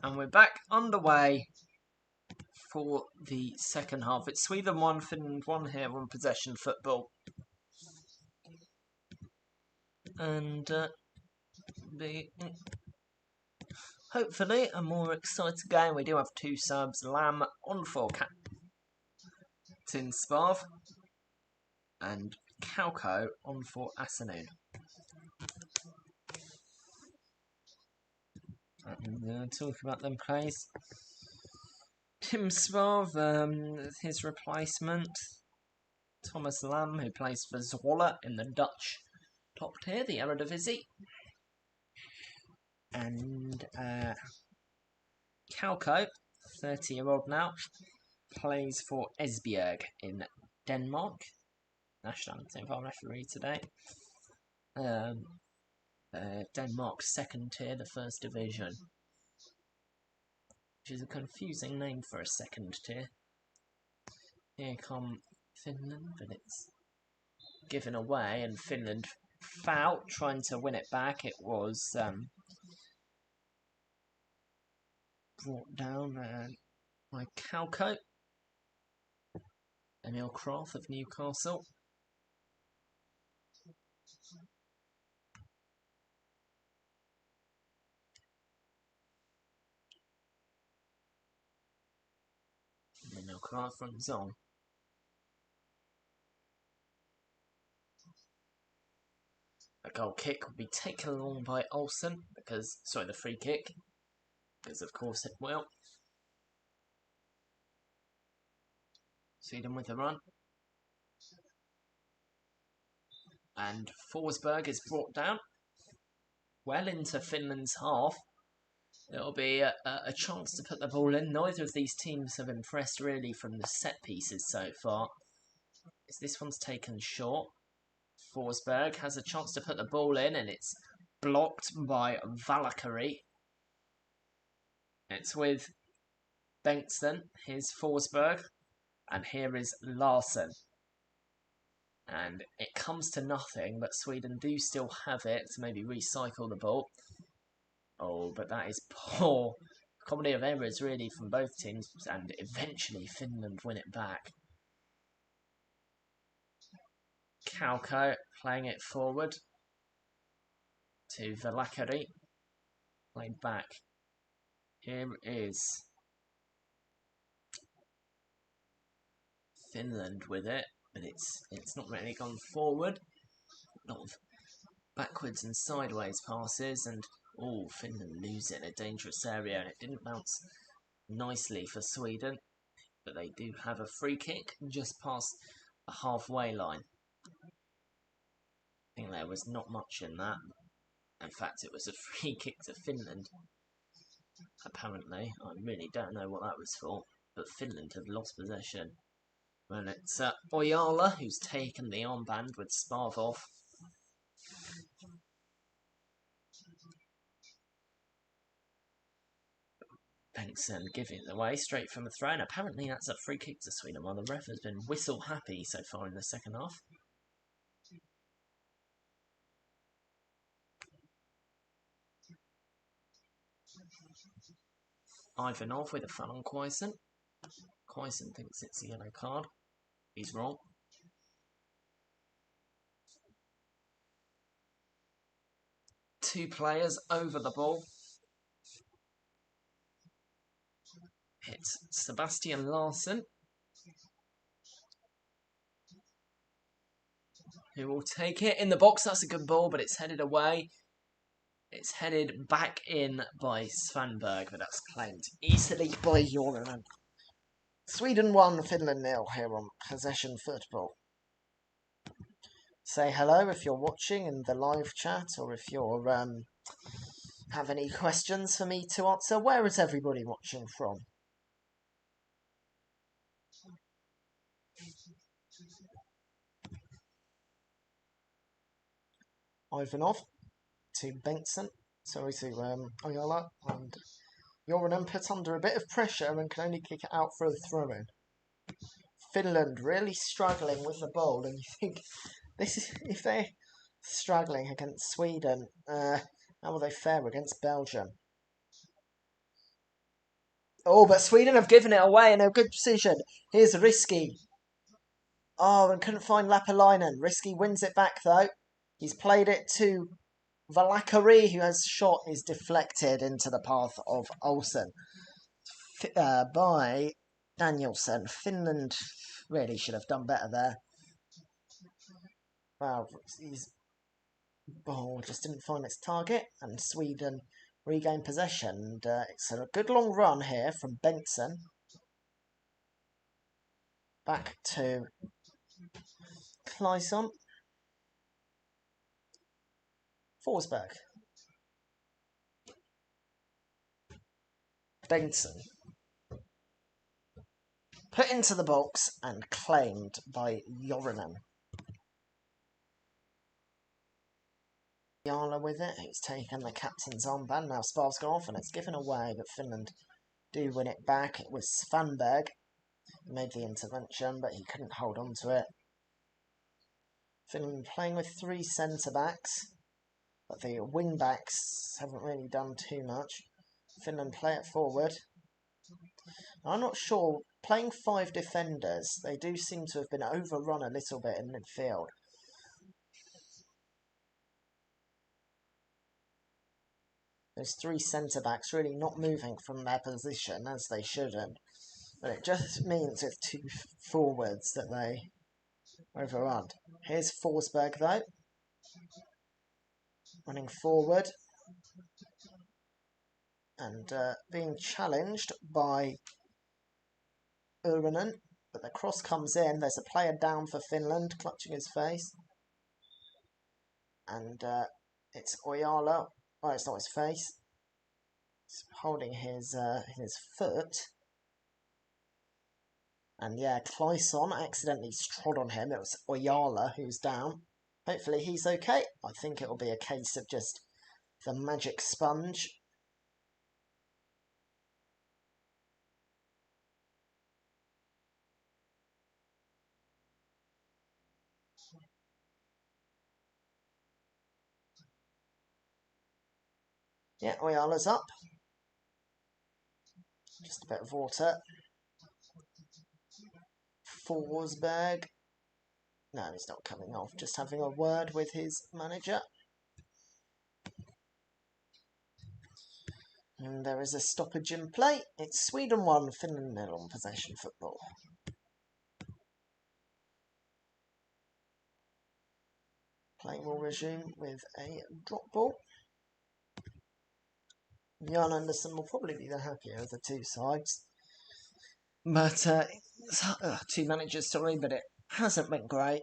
And we're back underway for the second half. It's Sweden 1, Finland 1 here on possession football. And hopefully a more exciting game. We do have 2 subs. Lam on for Captain Sparv and Kauko on for Asanoon. And talk about them plays. Tim Sparv, his replacement. Thomas Lamb, who plays for Zwolle in the Dutch top tier, the Eredivisie. And Kalko, 30-year-old now, plays for Esbjerg in Denmark. National team referee today. Denmark's second tier, the first division. Which is a confusing name for a second tier. Here come Finland, but it's given away, and Finland foul, trying to win it back. It was brought down by Kalko. Emil Croft of Newcastle. Emil Croft from zone. A goal kick will be taken along by Olsen, the free kick, because of course it will. Sweden with a run. And Forsberg is brought down well into Finland's half. It'll be a chance to put the ball in. Neither of these teams have impressed really from the set pieces so far. As this one's taken short. Forsberg has a chance to put the ball in, and it's blocked by Valakari. It's with Bengtsson. Here's Forsberg. And here is Larsson. And it comes to nothing, but Sweden do still have it to maybe recycle the ball. Oh, but that is poor. Comedy of errors, really, from both teams. And eventually Finland win it back. Kalko playing it forward to Valakari. Played back. Here is Finland with it, but it's not really gone forward. A lot of backwards and sideways passes, and Finland lose it in a dangerous area, and it didn't bounce nicely for Sweden, but they do have a free kick just past the halfway line. I think there was not much in that. In fact, it was a free kick to Finland. Apparently, I really don't know what that was for, but Finland have lost possession. And it's Ojala who's taken the armband with Sparv off. Bengtsson giving it away straight from the throw, and apparently that's a free kick to Sweden, while the ref has been whistle happy so far in the second half. Ivanov with a foul on Quaison. Quaison thinks it's a yellow card. He's wrong. Two players over the ball. It's Sebastian Larsson, who will take it in the box. That's a good ball, but it's headed away. It's headed back in by Svanberg, but that's claimed easily by Jordan. Sweden 1, Finland 0 here on Possession Football. Say hello if you're watching in the live chat, or if you're have any questions for me to answer. Where is everybody watching from? Ivanov to Bengtsson, sorry to Ojala, and Jordan put under a bit of pressure and can only kick it out for a throw-in. Finland really struggling with the ball, and you think if they're struggling against Sweden, how will they fare against Belgium? Oh, but Sweden have given it away in a good position. Here's Risky. Oh, and couldn't find Lapalainen. Risky wins it back though. He's played it to Valakari, who has shot is deflected into the path of Olsen by Danielson. Finland really should have done better there. Wow, his ball just didn't find its target, and Sweden regain possession. And it's a good long run here from Benson. Back to Kleison. Forsberg. Benson. Put into the box and claimed by Jorinen. Yala with it, who's taken the captain's armband. Now Sparv's gone off and it's given away, but Finland do win it back. It was Svanberg who made the intervention, but he couldn't hold on to it. Finland playing with 3 centre-backs, but the wing-backs haven't really done too much. Finland play it forward. I'm not sure, playing 5 defenders, they do seem to have been overrun a little bit in midfield. Those 3 centre-backs really not moving from their position as they shouldn't. But it just means with 2 forwards that they overrun. Here's Forsberg though. Running forward. And being challenged by Urinen. But the cross comes in. There's a player down for Finland, clutching his face. And it's Oyala. Oh, it's not his face. He's holding his foot. And yeah, Kleison accidentally trod on him. It was Oyala who's down. Hopefully he's okay. I think it'll be a case of just the magic sponge. Yeah, Oyala's up. Just a bit of water. Forsberg. No, he's not coming off. Just having a word with his manager. And there is a stoppage in play. It's Sweden 1, Finland 0 on possession football. Play will resume with a drop ball. Jan Anderson will probably be the happier of the 2 sides. But, 2 managers, sorry, but it hasn't been great.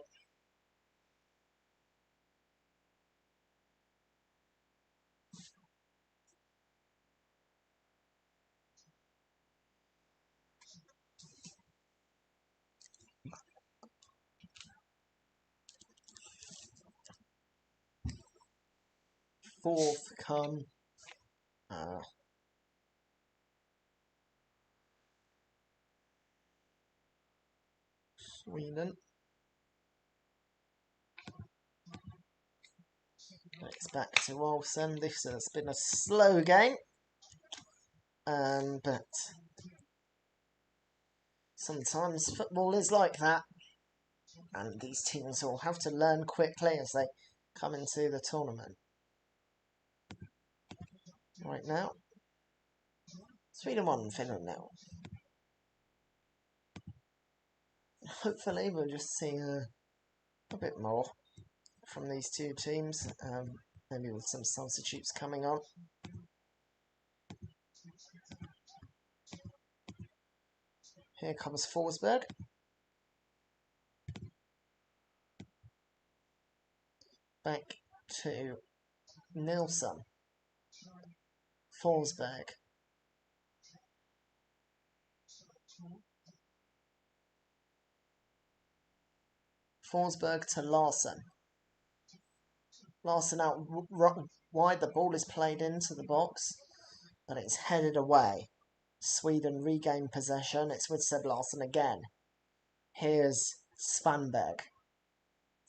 Fourth come Sweden. It's back to Olsen. This has been a slow game. But sometimes football is like that. And these teams will have to learn quickly as they come into the tournament. Right now, Sweden 1, Finland 0. Hopefully we'll just see a bit more from these 2 teams, maybe with some substitutes coming on. Here comes Forsberg. Back to Nilsson. Forsberg. Forsberg to Larsson. Larsson out wide. The ball is played into the box, but it's headed away. Sweden regain possession. It's with Seb Larsson again. Here's Svanberg.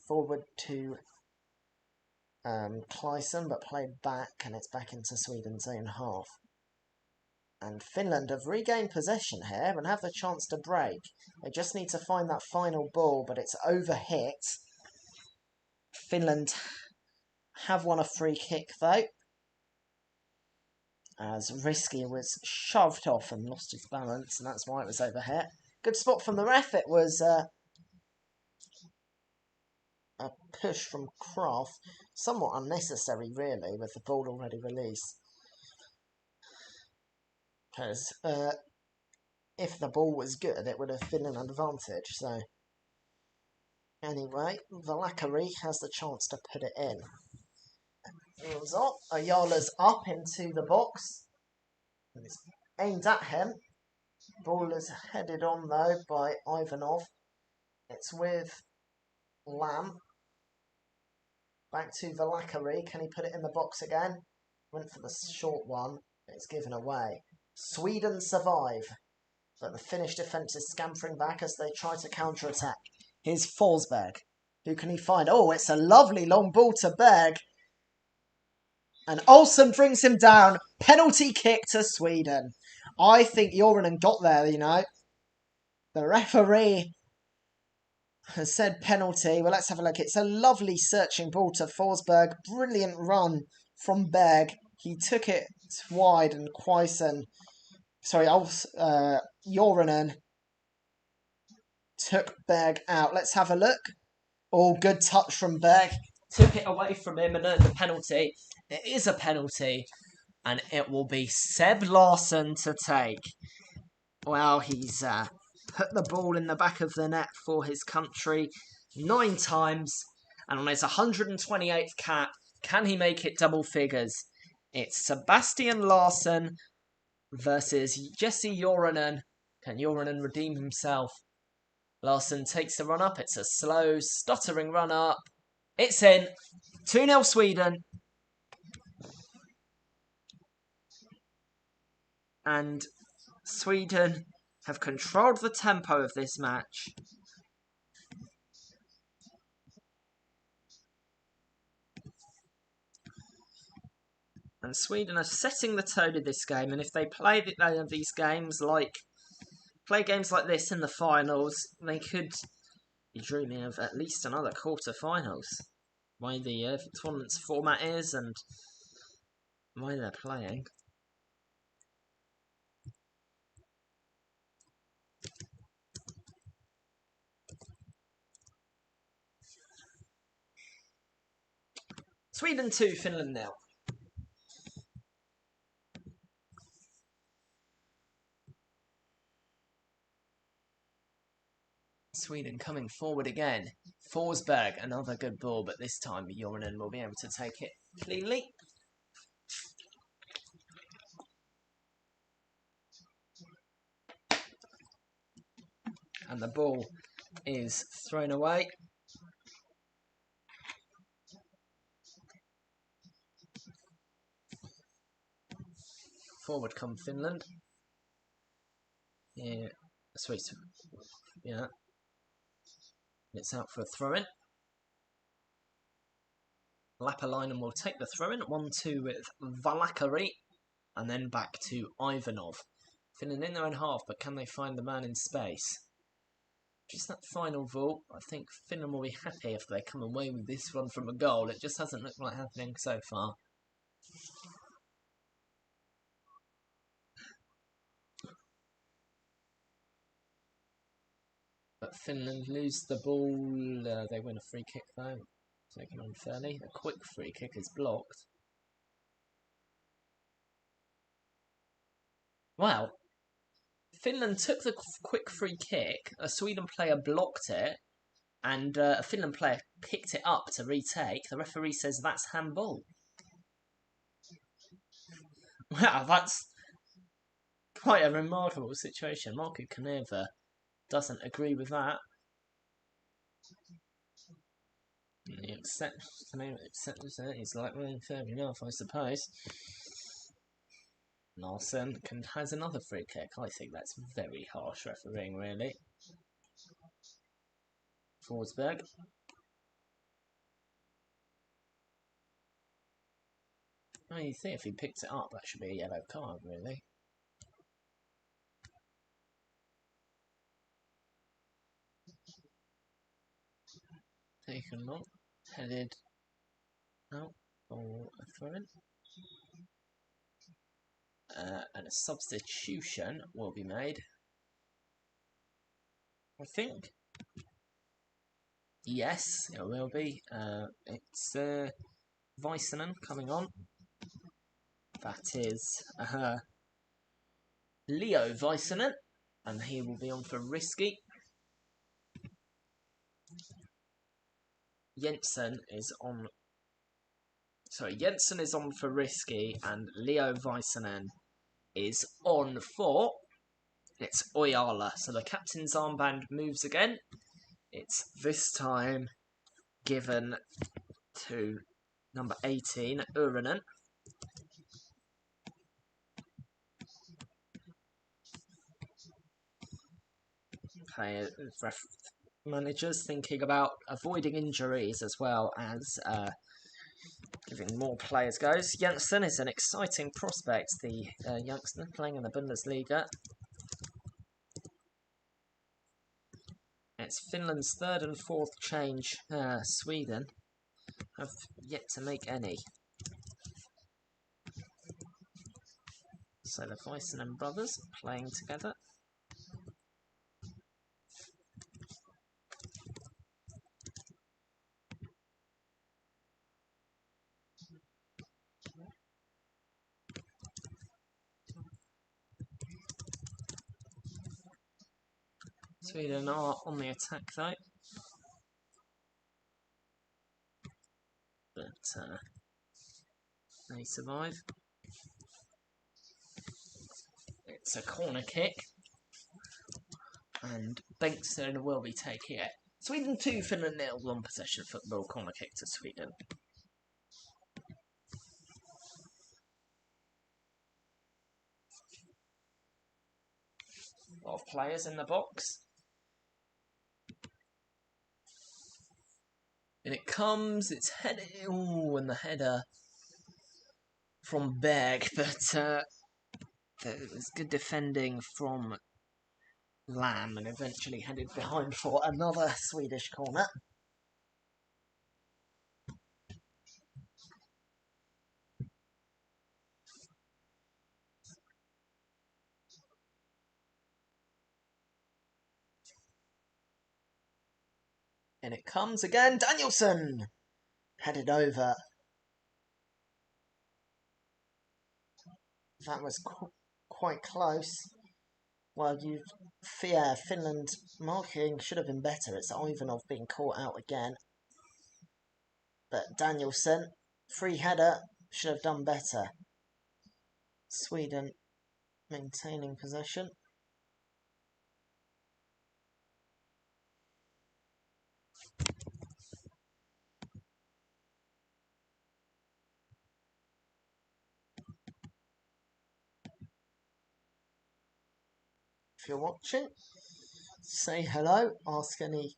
Forward to Kleison, but played back, and it's back into Sweden's own half. And Finland have regained possession here and have the chance to break. They just need to find that final ball, but it's overhit. Finland have won a free kick, though, as Risky was shoved off and lost his balance, and that's why it was overhit. Good spot from the ref. It was a push from Kraft. Somewhat unnecessary, really, with the ball already released. Because if the ball was good, it would have been an advantage. So anyway, Valakari has the chance to put it in. Heels up. Ayala's up into the box. It's aimed at him. Ball is headed on though by Ivanov. It's with Lamb. Back to Valakari. Can he put it in the box again? Went for the short one. It's given away. Sweden survive. But the Finnish defence is scampering back as they try to counter-attack. Here's Forsberg. Who can he find? Oh, it's a lovely long ball to Berg. And Olsen brings him down. Penalty kick to Sweden. I think Jorinen got there, you know. The referee has said penalty. Well, let's have a look. It's a lovely searching ball to Forsberg. Brilliant run from Berg. He took it wide and Jorinen took Berg out. Let's have a look. Oh, good touch from Berg. Took it away from him and earned the penalty. It is a penalty. And it will be Seb Larsson to take. Well, he's put the ball in the back of the net for his country 9 times. And on his 128th cap, can he make it double figures? It's Sebastian Larsson versus Jesse Jorinen. Can Jorinen redeem himself? Larsson takes the run up. It's a slow, stuttering run up. It's in. 2-0 Sweden. And Sweden have controlled the tempo of this match. And Sweden are setting the tone of this game. And if they play these games games like this in the finals, they could be dreaming of at least another quarter-finals. The way the tournament's format is and the way they're playing. Sweden 2, Finland 0. Sweden coming forward again. Forsberg, another good ball, but this time Jorinen will be able to take it cleanly. And the ball is thrown away. Forward come Finland. Yeah, sweet. Yeah. It's out for a throw-in. Lapalainen will take the throw-in. 1-2 with Valakari. And then back to Ivanov. Finland in their own half, but can they find the man in space? Just that final vault. I think Finland will be happy if they come away with this one from a goal. It just hasn't looked like happening so far. But Finland lose the ball. They win a free kick though. Taken unfairly. A quick free kick is blocked. Well, Finland took the quick free kick. A Sweden player blocked it. And a Finland player picked it up to retake. The referee says that's handball. Wow, that's quite a remarkable situation. Markku Kanerva doesn't agree with that. He accepts it. He's like, well, fair enough, I suppose. Larsson has another free kick. I think that's very harsh refereeing, really. Forsberg. I mean, you think if he picked it up, that should be a yellow card, really. Taken long, headed out for a throw-in. And a substitution will be made. I think. Yes, it will be. It's Väisänen coming on. That is Leo Väisänen, and he will be on for risky. Jensen is on for risky, and Leo Väisänen is on for... It's Oyala. So the captain's armband moves again. It's this time given to number 18, Urinen. Managers thinking about avoiding injuries as well as giving more players goes. Jensen is an exciting prospect, the youngster playing in the Bundesliga. It's Finland's third and fourth change. Sweden have yet to make any. So the Väisänen brothers playing together. Sweden are on the attack though. But they survive. It's a corner kick. And Bengtsson will be taking it. Sweden 2, Finland 0, one possession football, corner kick to Sweden. A lot of players in the box. And it comes, it's headed, ooh, and the header from Berg, but there was good defending from Lamb and eventually headed behind for another Swedish corner. And it comes again, Danielsson! Headed over. That was quite close. Well, you fear Finland marking should have been better. It's Ivanov being caught out again. But Danielsson, free header, should have done better. Sweden maintaining possession. If you're watching, say hello, ask any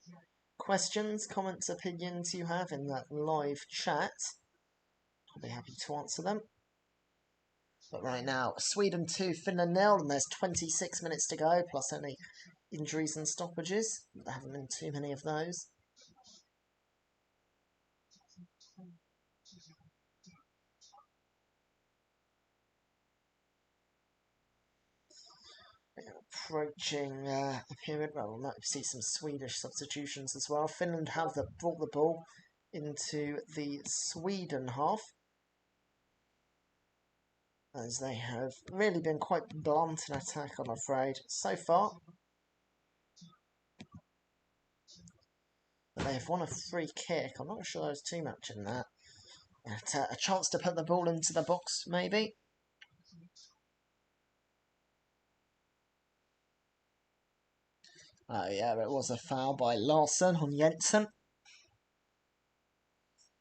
questions, comments, opinions you have in that live chat. I'll be happy to answer them. But right now, Sweden 2, Finland 0, and there's 26 minutes to go, plus any injuries and stoppages. There haven't been too many of those. Approaching a period where we'll see some Swedish substitutions as well. Finland have brought the ball into the Sweden half, as they have really been quite blunt in attack, I'm afraid, so far. But they've won a free kick. I'm not sure there's too much in that. But, a chance to put the ball into the box, maybe. Oh yeah, it was a foul by Larsson on Jensen.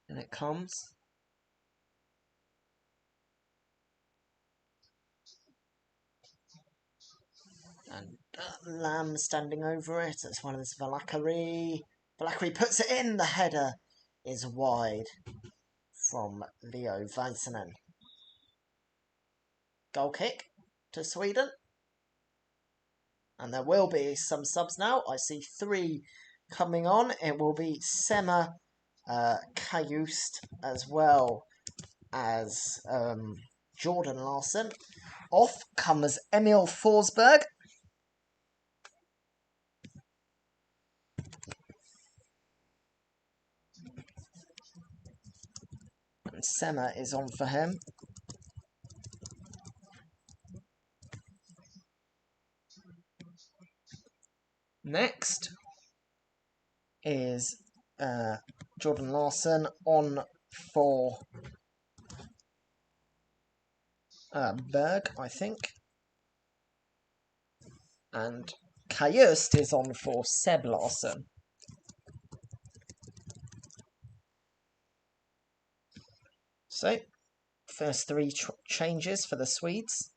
And it comes. And Lamb standing over it. It's one of this Valakari. Valakari puts it in. The header is wide from Leo Väisänen. Goal kick to Sweden. And there will be some subs now. I see 3 coming on. It will be Sema, Kajust, as well as Jordan Larsson. Off comes Emil Forsberg. And Sema is on for him. Next is Jordan Larsson on for Berg, I think. And Kajust is on for Seb Larsson. So, first three changes for the Swedes.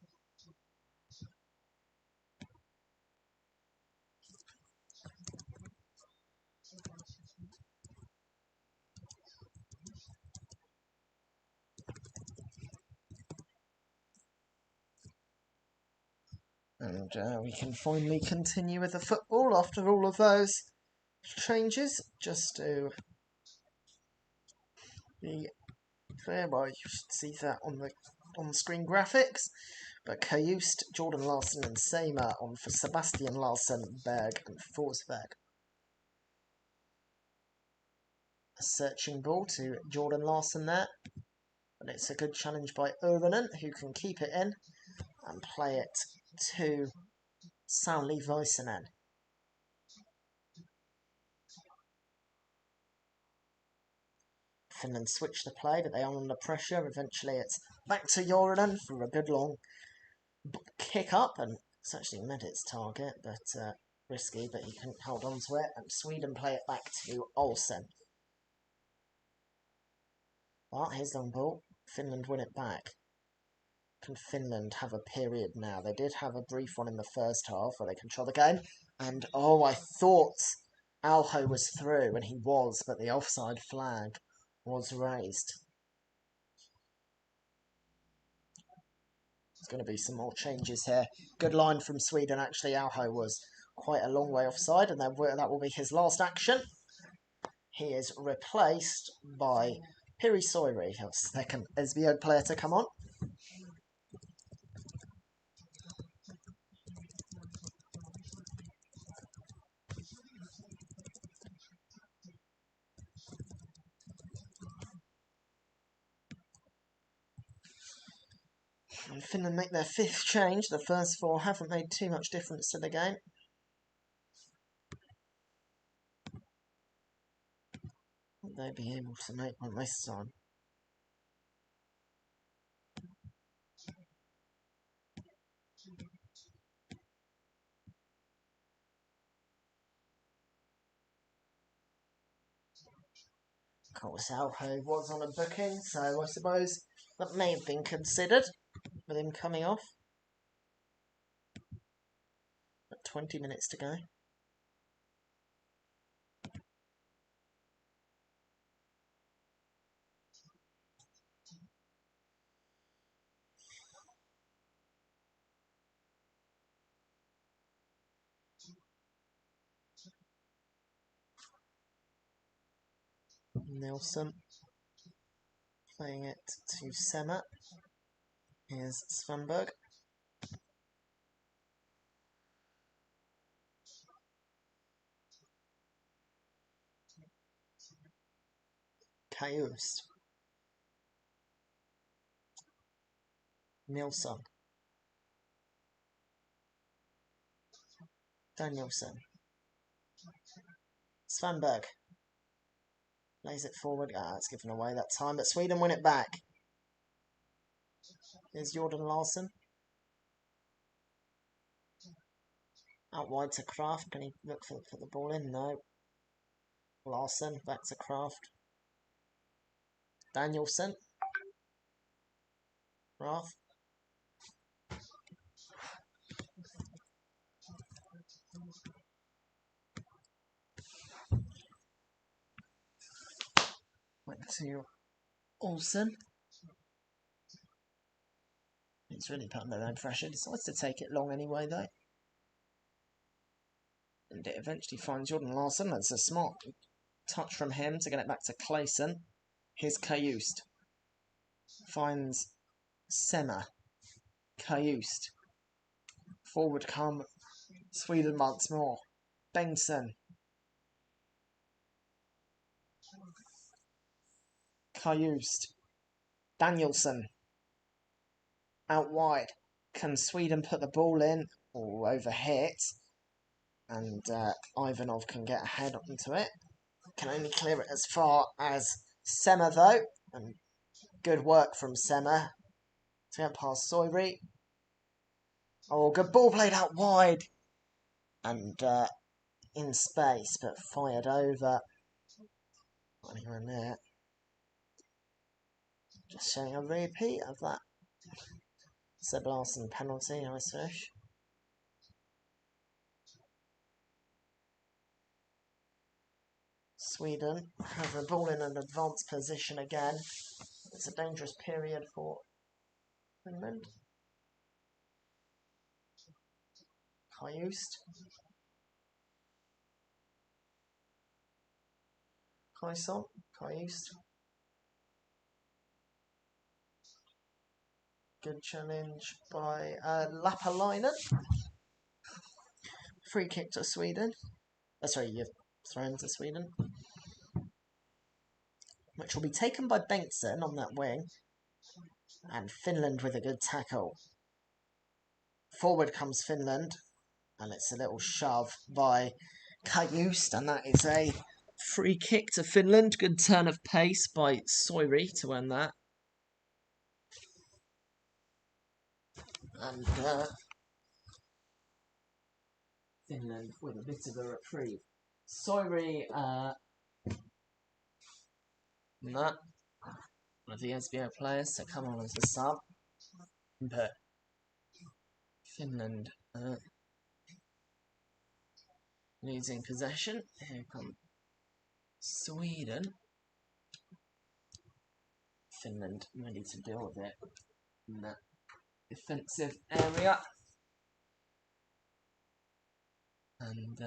And we can finally continue with the football after all of those changes. Just to be clear, well, you should see that on the on-screen graphics. But Kajust, Jordan Larsson and Seymour on for Sebastian Larsson, Berg and Forsberg. A searching ball to Jordan Larsson there. But it's a good challenge by Urbanen, who can keep it in and play it to Sauli Väisänen. Finland switch the play, but they are under pressure. Eventually it's back to Jordan for a good long kick up, and it's actually met its target, but risky, but he couldn't hold on to it, and Sweden play it back to Olsen. But here's long ball. Finland win it back. Can Finland have a period now? They did have a brief one in the first half where they control the game, and I thought Alho was through, and he was, but the offside flag was raised. There's going to be some more changes here. Good line from Sweden, actually. Alho was quite a long way offside, and that will be his last action. He is replaced by Piri Soiri, our second SBO player to come on. And Finland make their fifth change. The first four haven't made too much difference to the game. Will they be able to make one this time? Of course, Alho was on a booking, so I suppose that may have been considered with him coming off. But 20 minutes to go. Nilsson playing it to Sema. Here's Svanberg. Kajust. Nilsson. Danielson. Svanberg. Lays it forward. It's given away that time, but Sweden win it back. Here's Jordan Larsson. Out wide to Kraft. Can he look for the ball in? No. Larsson back to Kraft. Danielson. Kraft. Went to Olsen. He's really put under no pressure. Decides to take it long anyway, though. And it eventually finds Jordan Larsson. That's a smart touch from him to get it back to Clayson. Here's Kajust. Finds Sema. Kajust. Forward come Sweden once more. Bengtsson. Kajust. Danielson. Out wide. Can Sweden put the ball in? Oh, overhit. and Ivanov can get ahead onto it. Can only clear it as far as Sema though, and good work from Sema to get past Soyri. Oh, good ball played out wide and in space, but fired over. Not anywhere near. Just showing a repeat of that Seb Larsson penalty, nice fish. Sweden have the ball in an advanced position again. It's a dangerous period for Finland. Kajust. Kaison. Kajust. Good challenge by Lapalainen. Free kick to Sweden. Sorry, you've thrown to Sweden. Which will be taken by Bengtsson on that wing. And Finland with a good tackle. Forward comes Finland. And it's a little shove by Kajust. And that is a free kick to Finland. Good turn of pace by Soiri to earn that. And Finland with a bit of a reprieve. Soiri, one of the SBO players to come on as a sub. But Finland losing possession. Here comes Sweden. Finland ready to deal with it in that defensive area. And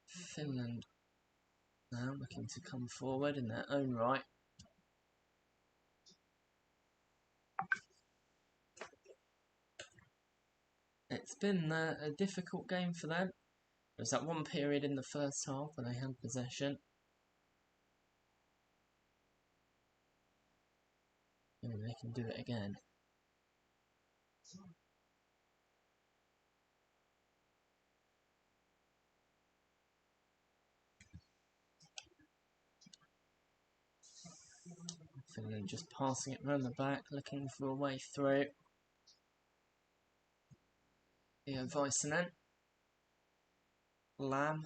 Finland now looking to come forward in their own right. It's been a difficult game for them. There's that one period in the first half where they had possession. And they can do it again. Finland just passing it round the back, looking for a way through. Leo Väisänen. Lamb.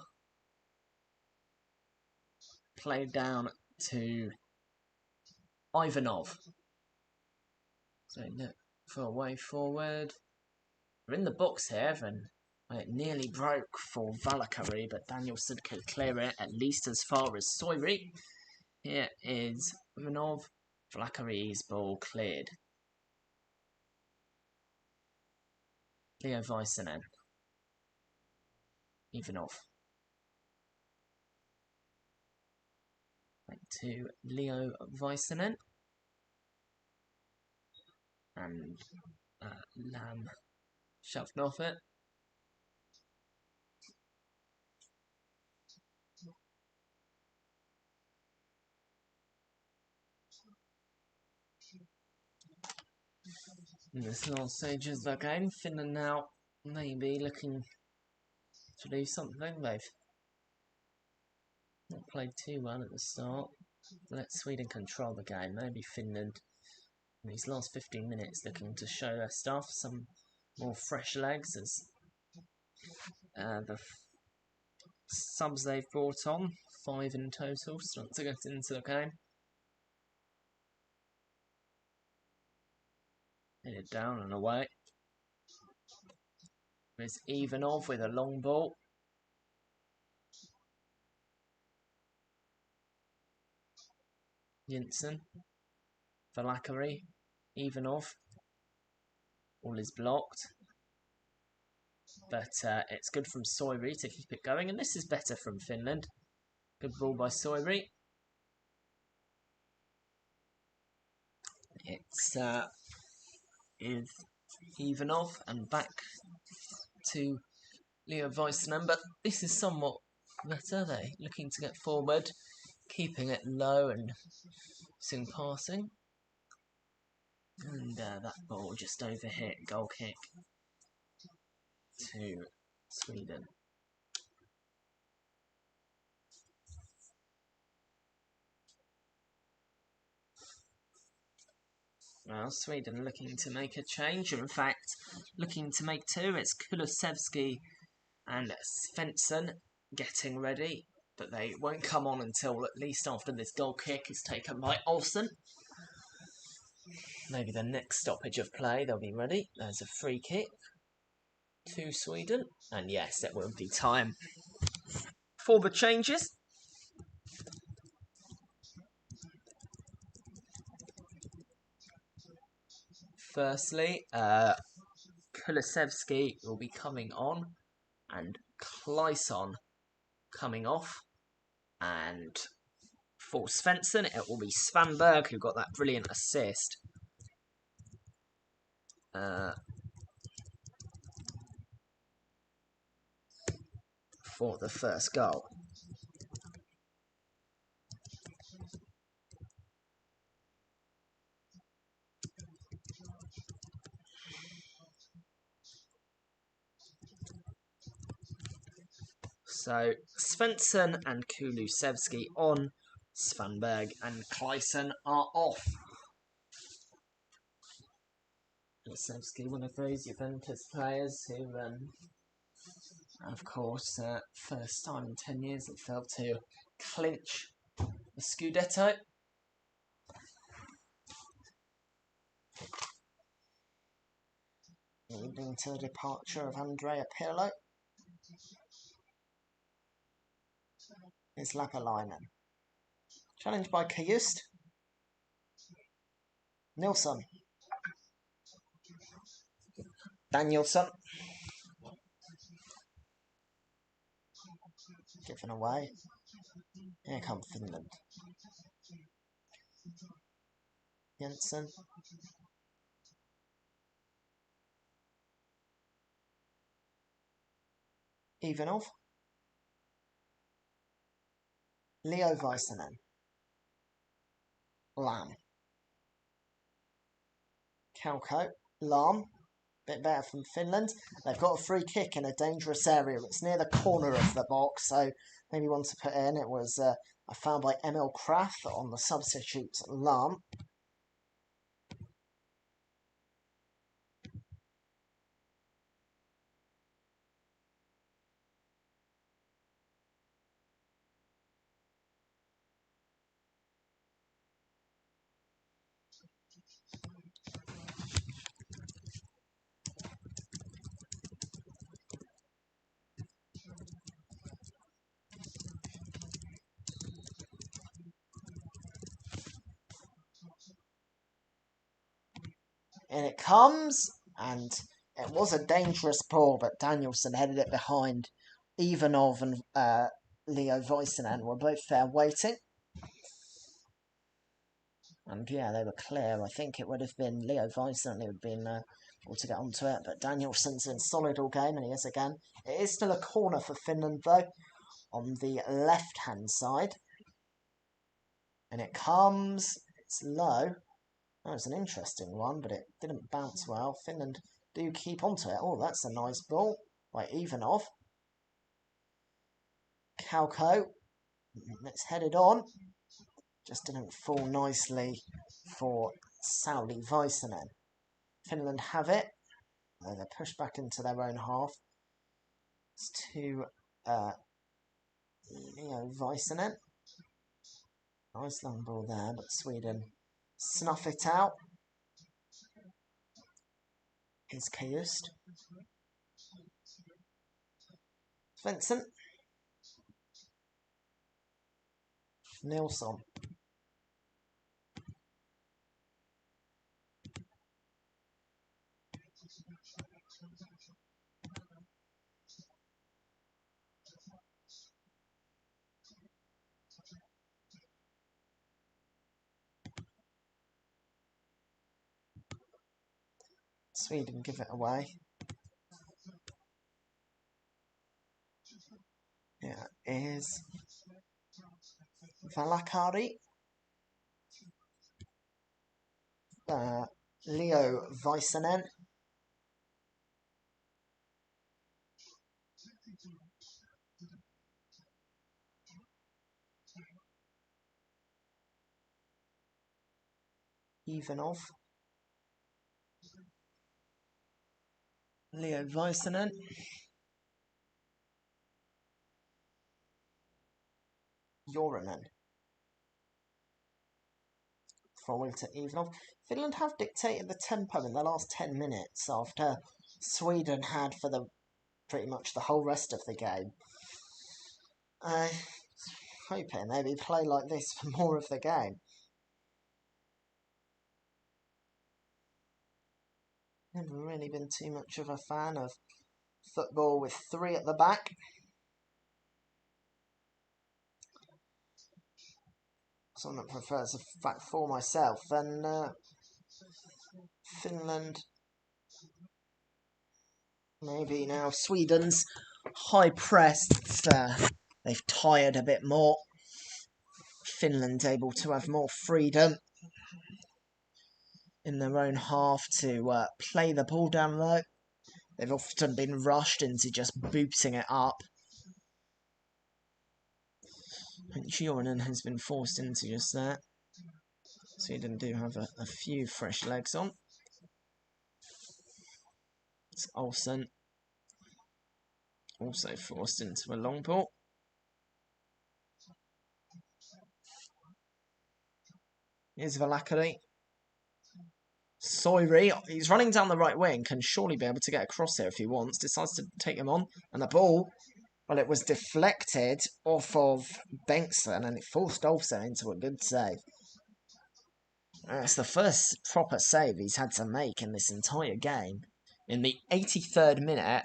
Played down to Ivanov. So look for a way forward. We're in the box here, and it nearly broke for Valakari, but Danielson could clear it at least as far as Soiri. Here is Ivanov. Valakari's ball cleared. Leo Väisänen. Ivanov. Back to Leo Väisänen. And Lamb shoved off it. In this last stage of the game, Finland now maybe looking to do something. They've not played too well at the start. Let Sweden control the game. Maybe Finland in these last 15 minutes looking to show their stuff. Some more fresh legs as the subs they've brought on, 5 in total, start to get into the game. Headed down and away. There's Ivanov with a long ball. Jensen. Valakari. Ivanov. All is blocked. But it's good from Soiri to keep it going. And this is better from Finland. Good ball by Soiri. It's is Ivanov and back to Leo Väisänen, but this is somewhat better. They're looking to get forward, keeping it low and soon passing. And that ball just overhit, goal kick. to Sweden. Well, Sweden looking to make a change. In fact, looking to make two. It's Kulusevski and Svensson getting ready. But they won't come on until at least after this goal kick is taken by Olsen. Maybe the next stoppage of play they'll be ready. There's a free kick to Sweden. And yes, it will be time for the changes. Firstly, Kulusevski will be coming on and Kleisson coming off. And for Svensson, it will be Svanberg who got that brilliant assist. For the first goal. So Svensson and Kulusevski on, Svanberg and Kleisson are off. Kulusevski, one of those Juventus players who, of course, first time in 10 years it felt to clinch the Scudetto. Leading to the departure of Andrea Pirlo is Lapalainen. Challenged by Kajust. Nilsson. Danielsson. Given away. Here comes Finland. Jensen. Ivanov. Leo Väisänen. Lam. Kauko. Lam. Bit better from Finland. They've got a free kick in a dangerous area. It's near the corner of the box, so maybe one to put in. It was a foul by Emil Kraft on the substitute Lam. And it comes, and it was a dangerous ball, but Danielsson headed it behind. Ivanov and Leo Väisänen were both there waiting. And yeah, they were clear. I think it would have been Leo Väisänen who would have been able to get onto it, but Danielsson's been solid all game, and he is again. It is still a corner for Finland, though, on the left-hand side. And it comes, it's low. That was an interesting one, but it didn't bounce well. Finland do keep onto it. Oh, that's a nice ball by Ivanov. Kauko. It's headed on. Just didn't fall nicely for Sauli Väisänen. Finland have it. They're pushed back into their own half. It's to Leo Väisänen. Nice long ball there, but Sweden snuff it out. Is Kajust. Svensson. Nilsson. Sweden give it away. Yeah, it is Valakari. Leo Väisänen. Ivanov. Leo Väisänen. Jorinen. Forward to Ivanov. Finland have dictated the tempo in the last 10 minutes after Sweden had for the pretty much the whole rest of the game. Hoping maybe play like this for more of the game. Never really been too much of a fan of football with three at the back. Someone that prefers a back four myself. And Finland, maybe now Sweden's high press. They've tired a bit more. Finland able to have more freedom in their own half to play the ball down low. They've often been rushed into just booting it up. And Jorinen has been forced into just that. Sweden do have a few fresh legs on. It's Olsen. Also forced into a long ball. Here's Valakari. Soiri, he's running down the right wing, can surely be able to get across here if he wants. Decides to take him on. And the ball, well, it was deflected off of Bengtsson and it forced Olsen into a good save. It's the first proper save he's had to make in this entire game. In the 83rd minute,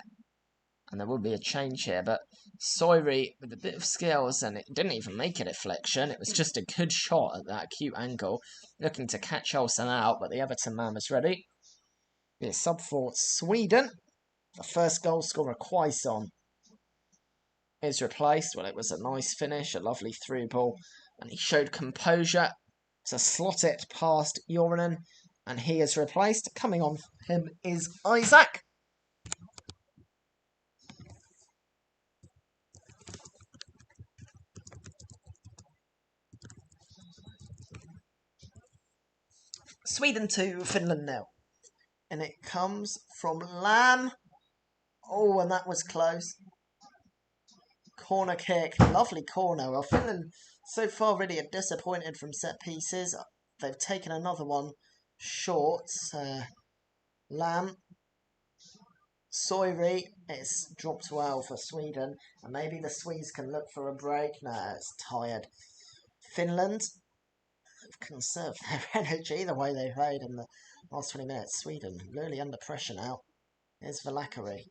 and there will be a change here, but Soiri with a bit of skills, and it didn't even make a deflection. It was just a good shot at that acute angle, looking to catch Olsen out, but the Everton man was ready. Be a sub for Sweden. The first goal scorer, Quaison, is replaced. Well, it was a nice finish, a lovely through ball, and he showed composure to slot it past Jorinen, and he is replaced. Coming on for him is Isaac. Sweden 2, Finland 0. And it comes from Lam. Oh, and that was close. Corner kick. Lovely corner. Well, Finland so far really are disappointed from set pieces. They've taken another one short. Lam. Soiri. It's dropped well for Sweden. And maybe the Swedes can look for a break. No, it's tired. Finland conserved their energy the way they played in the last 20 minutes. Sweden really under pressure now. Here's Valakari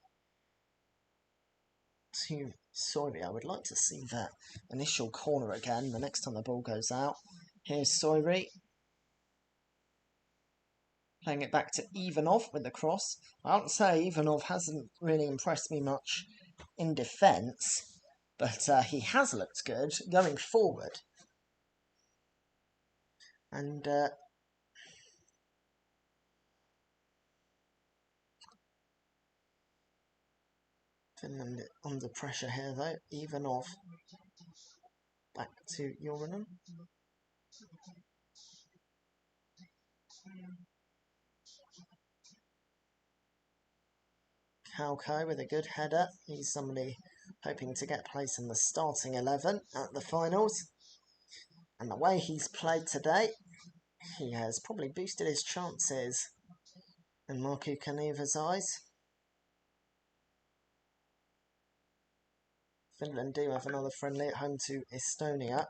to Soiri. I would like to see that initial corner again the next time the ball goes out. Here's Soiri playing it back to Ivanov with the cross. I wouldn't say Ivanov hasn't really impressed me much in defence, but he has looked good going forward. And Finland under pressure here though. Ivanov back to Jorinen. Kauko with a good header. He's somebody hoping to get a place in the starting 11 at the finals. And the way he's played today, he has probably boosted his chances in Markku Kaneva's eyes. Finland do have another friendly at home to Estonia.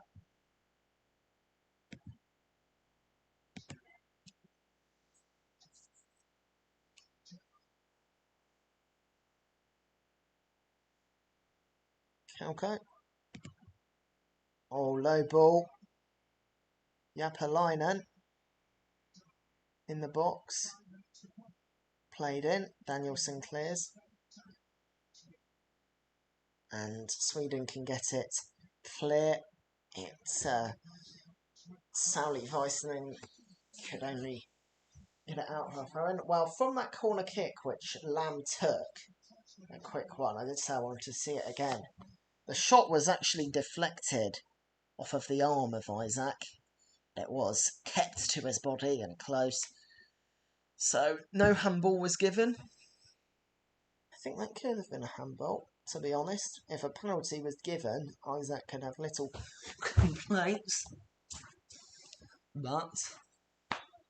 Kauko. Oh, low ball. Japalainen in the box. Played in. Danielson clears. And Sweden can get it clear. It's Sauli Väisänen could only get it out of her own. Well, from that corner kick which Lam took, A quick one. I did say I wanted to see it again. The shot was actually deflected off of the arm of Isaac. It was kept to his body and close. So, no handball was given. I think that could have been a handball, to be honest. If a penalty was given, Isaac could have little complaints. But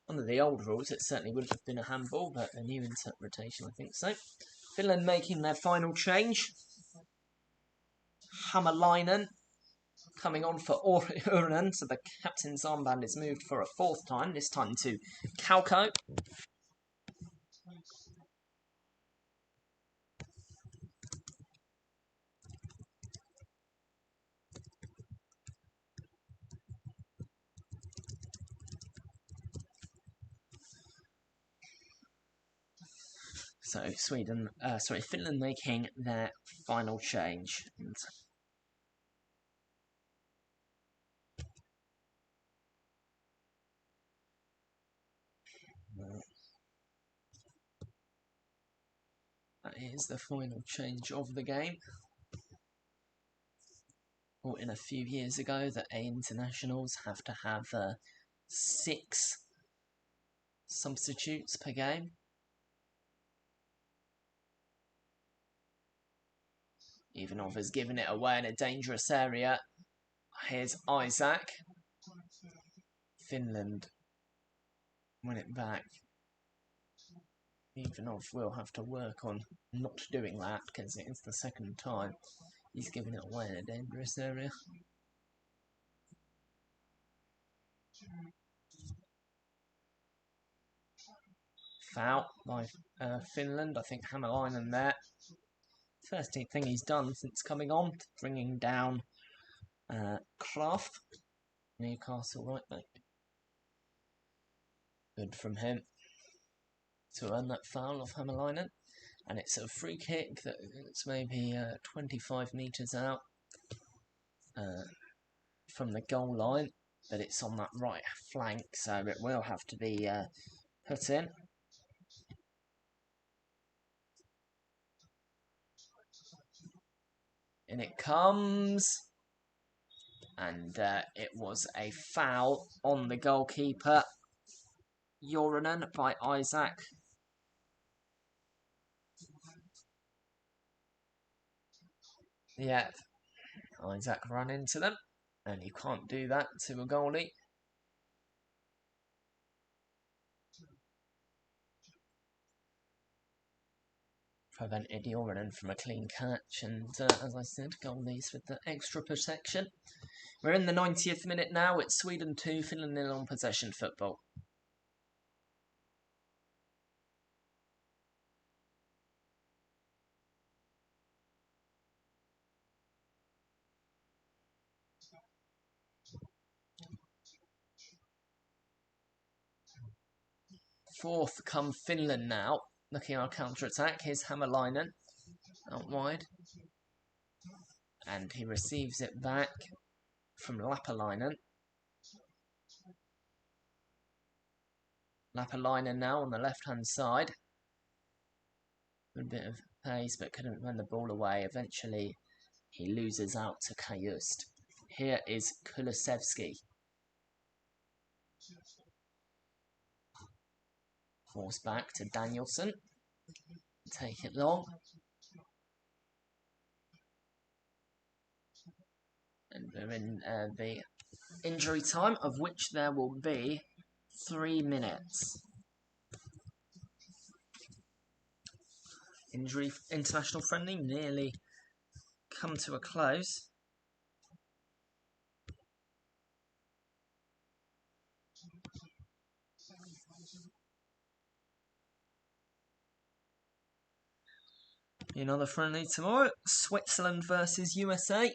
under the old rules, it certainly would have been a handball, but a new interpretation, I think so. Finland making their final change. Hämäläinen coming on for Urunen, so the captain's armband is moved for a fourth time, this time to Kauko. So Finland making their final change. That is the final change of the game. Brought in a few years ago that internationals have to have 6 substitutes per game. Ivanov has given it away in a dangerous area. Here's Isaac. Finland win it back. Ivanov will have to work on not doing that because it is the second time he's given it away in a dangerous area. Foul by Finland. I think Hämäläinen there. First thing he's done since coming on, bringing down Kraft, Newcastle right back. Good from him to earn that foul of Hämäläinen. And it's a free kick that's maybe 25 metres out from the goal line, but it's on that right flank, so it will have to be put in. In it comes, and it was a foul on the goalkeeper, Urunen, by Isaac. Yeah, Isaac ran into them, and you can't do that to a goalie. Prevented Urunen from a clean catch, and as I said, goalies with the extra protection. We're in the 90th minute now. It's Sweden 2, Finland 0 on possession football. Fourth come Finland now. Looking at our counter-attack, here's Hämäläinen out wide. And he receives it back from Lapalainen. Lapalainen now on the left-hand side. A bit of pace, but couldn't run the ball away. Eventually, he loses out to Kajust. Here is Kulusevski. Force back to Danielson. Take it long. And we're in the injury time, of which there will be 3 minutes. International friendly nearly come to a close. Another friendly tomorrow, Switzerland versus USA.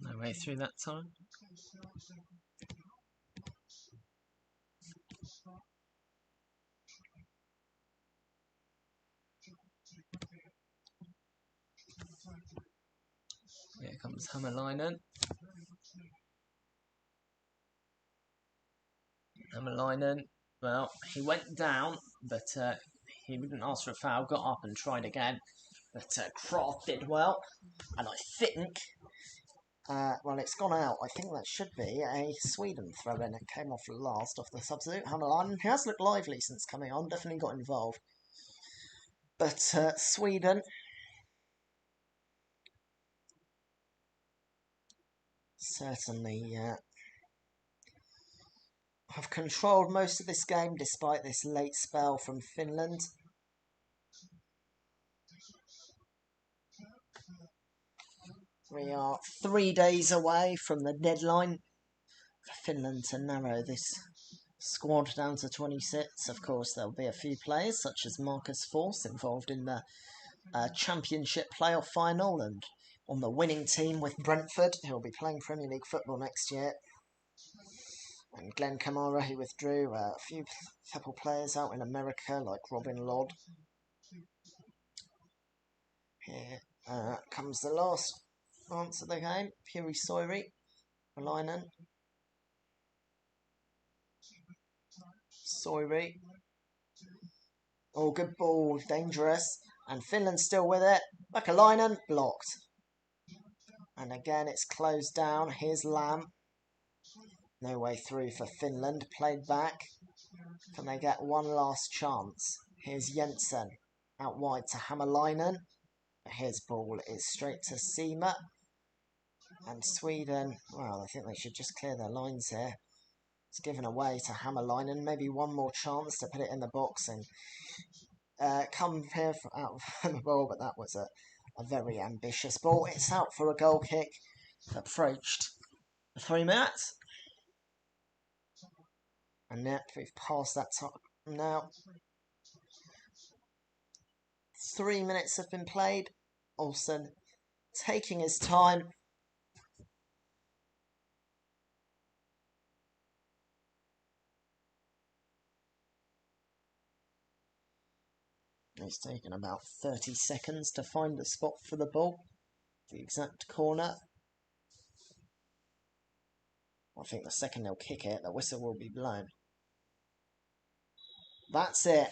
No way through that time. Here comes Hämäläinen. Hämäläinen, well, he went down, but he didn't ask for a foul, got up and tried again. But Kraft did well, and I think, well, it's gone out. I think that should be a Sweden throw-in. It came off last off the substitute. Hämäläinen, he has looked lively since coming on, definitely got involved. But Sweden certainly have controlled most of this game despite this late spell from Finland. We are 3 days away from the deadline for Finland to narrow this squad down to 26. Of course, there'll be a few players such as Marcus Forss involved in the Championship playoff final and on the winning team with Brentford, who will be playing Premier League football next year. And Glenn Kamara, who withdrew. A couple players out in America like Robin Lodd. Here comes the last answer of the game. Piri Soiri, Hämäläinen. Soiri. Oh, good ball, dangerous. And Finland still with it. Hämäläinen, blocked. And again, it's closed down. Here's Lam. No way through for Finland. Played back. Can they get one last chance? Here's Jensen. Out wide to Hämäläinen. His ball is straight to Seema. And Sweden, well, I think they should just clear their lines here. It's given away to Hämäläinen. Maybe one more chance to put it in the box and come here out of the ball. But that was a very ambitious ball. It's out for a goal kick. Approached 3 minutes. And now we've passed that time now. 3 minutes have been played. Olsen taking his time. He's taken about 30 seconds to find the spot for the ball. The exact corner. I think the second they'll kick it, the whistle will be blown. That's it.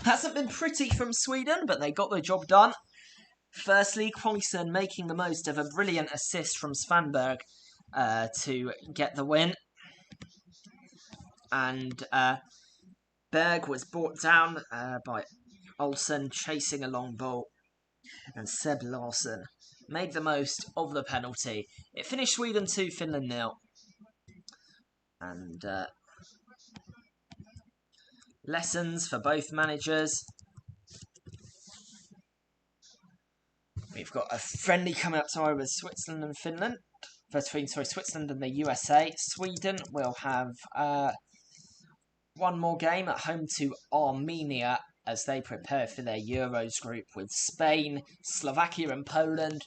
Hasn't been pretty from Sweden, but they got the job done. Firstly, Quaison making the most of a brilliant assist from Svanberg to get the win. And Berg was brought down by Olsen chasing a long ball. And Seb Larsson made the most of the penalty. It finished Sweden 2, Finland 0. And lessons for both managers. We've got a friendly coming up tomorrow with Switzerland and Finland. Between Switzerland and the USA. Sweden will have one more game at home to Armenia as they prepare for their Euros group with Spain, Slovakia and Poland.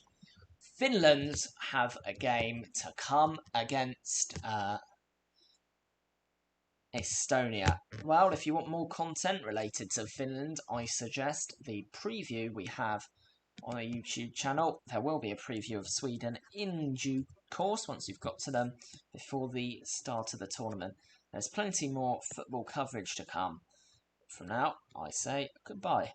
Finland have a game to come against Estonia. Well, if you want more content related to Finland, I suggest the preview we have on a YouTube channel. There will be a preview of Sweden in due course once you've got to them before the start of the tournament. There's plenty more football coverage to come. For now, I say goodbye.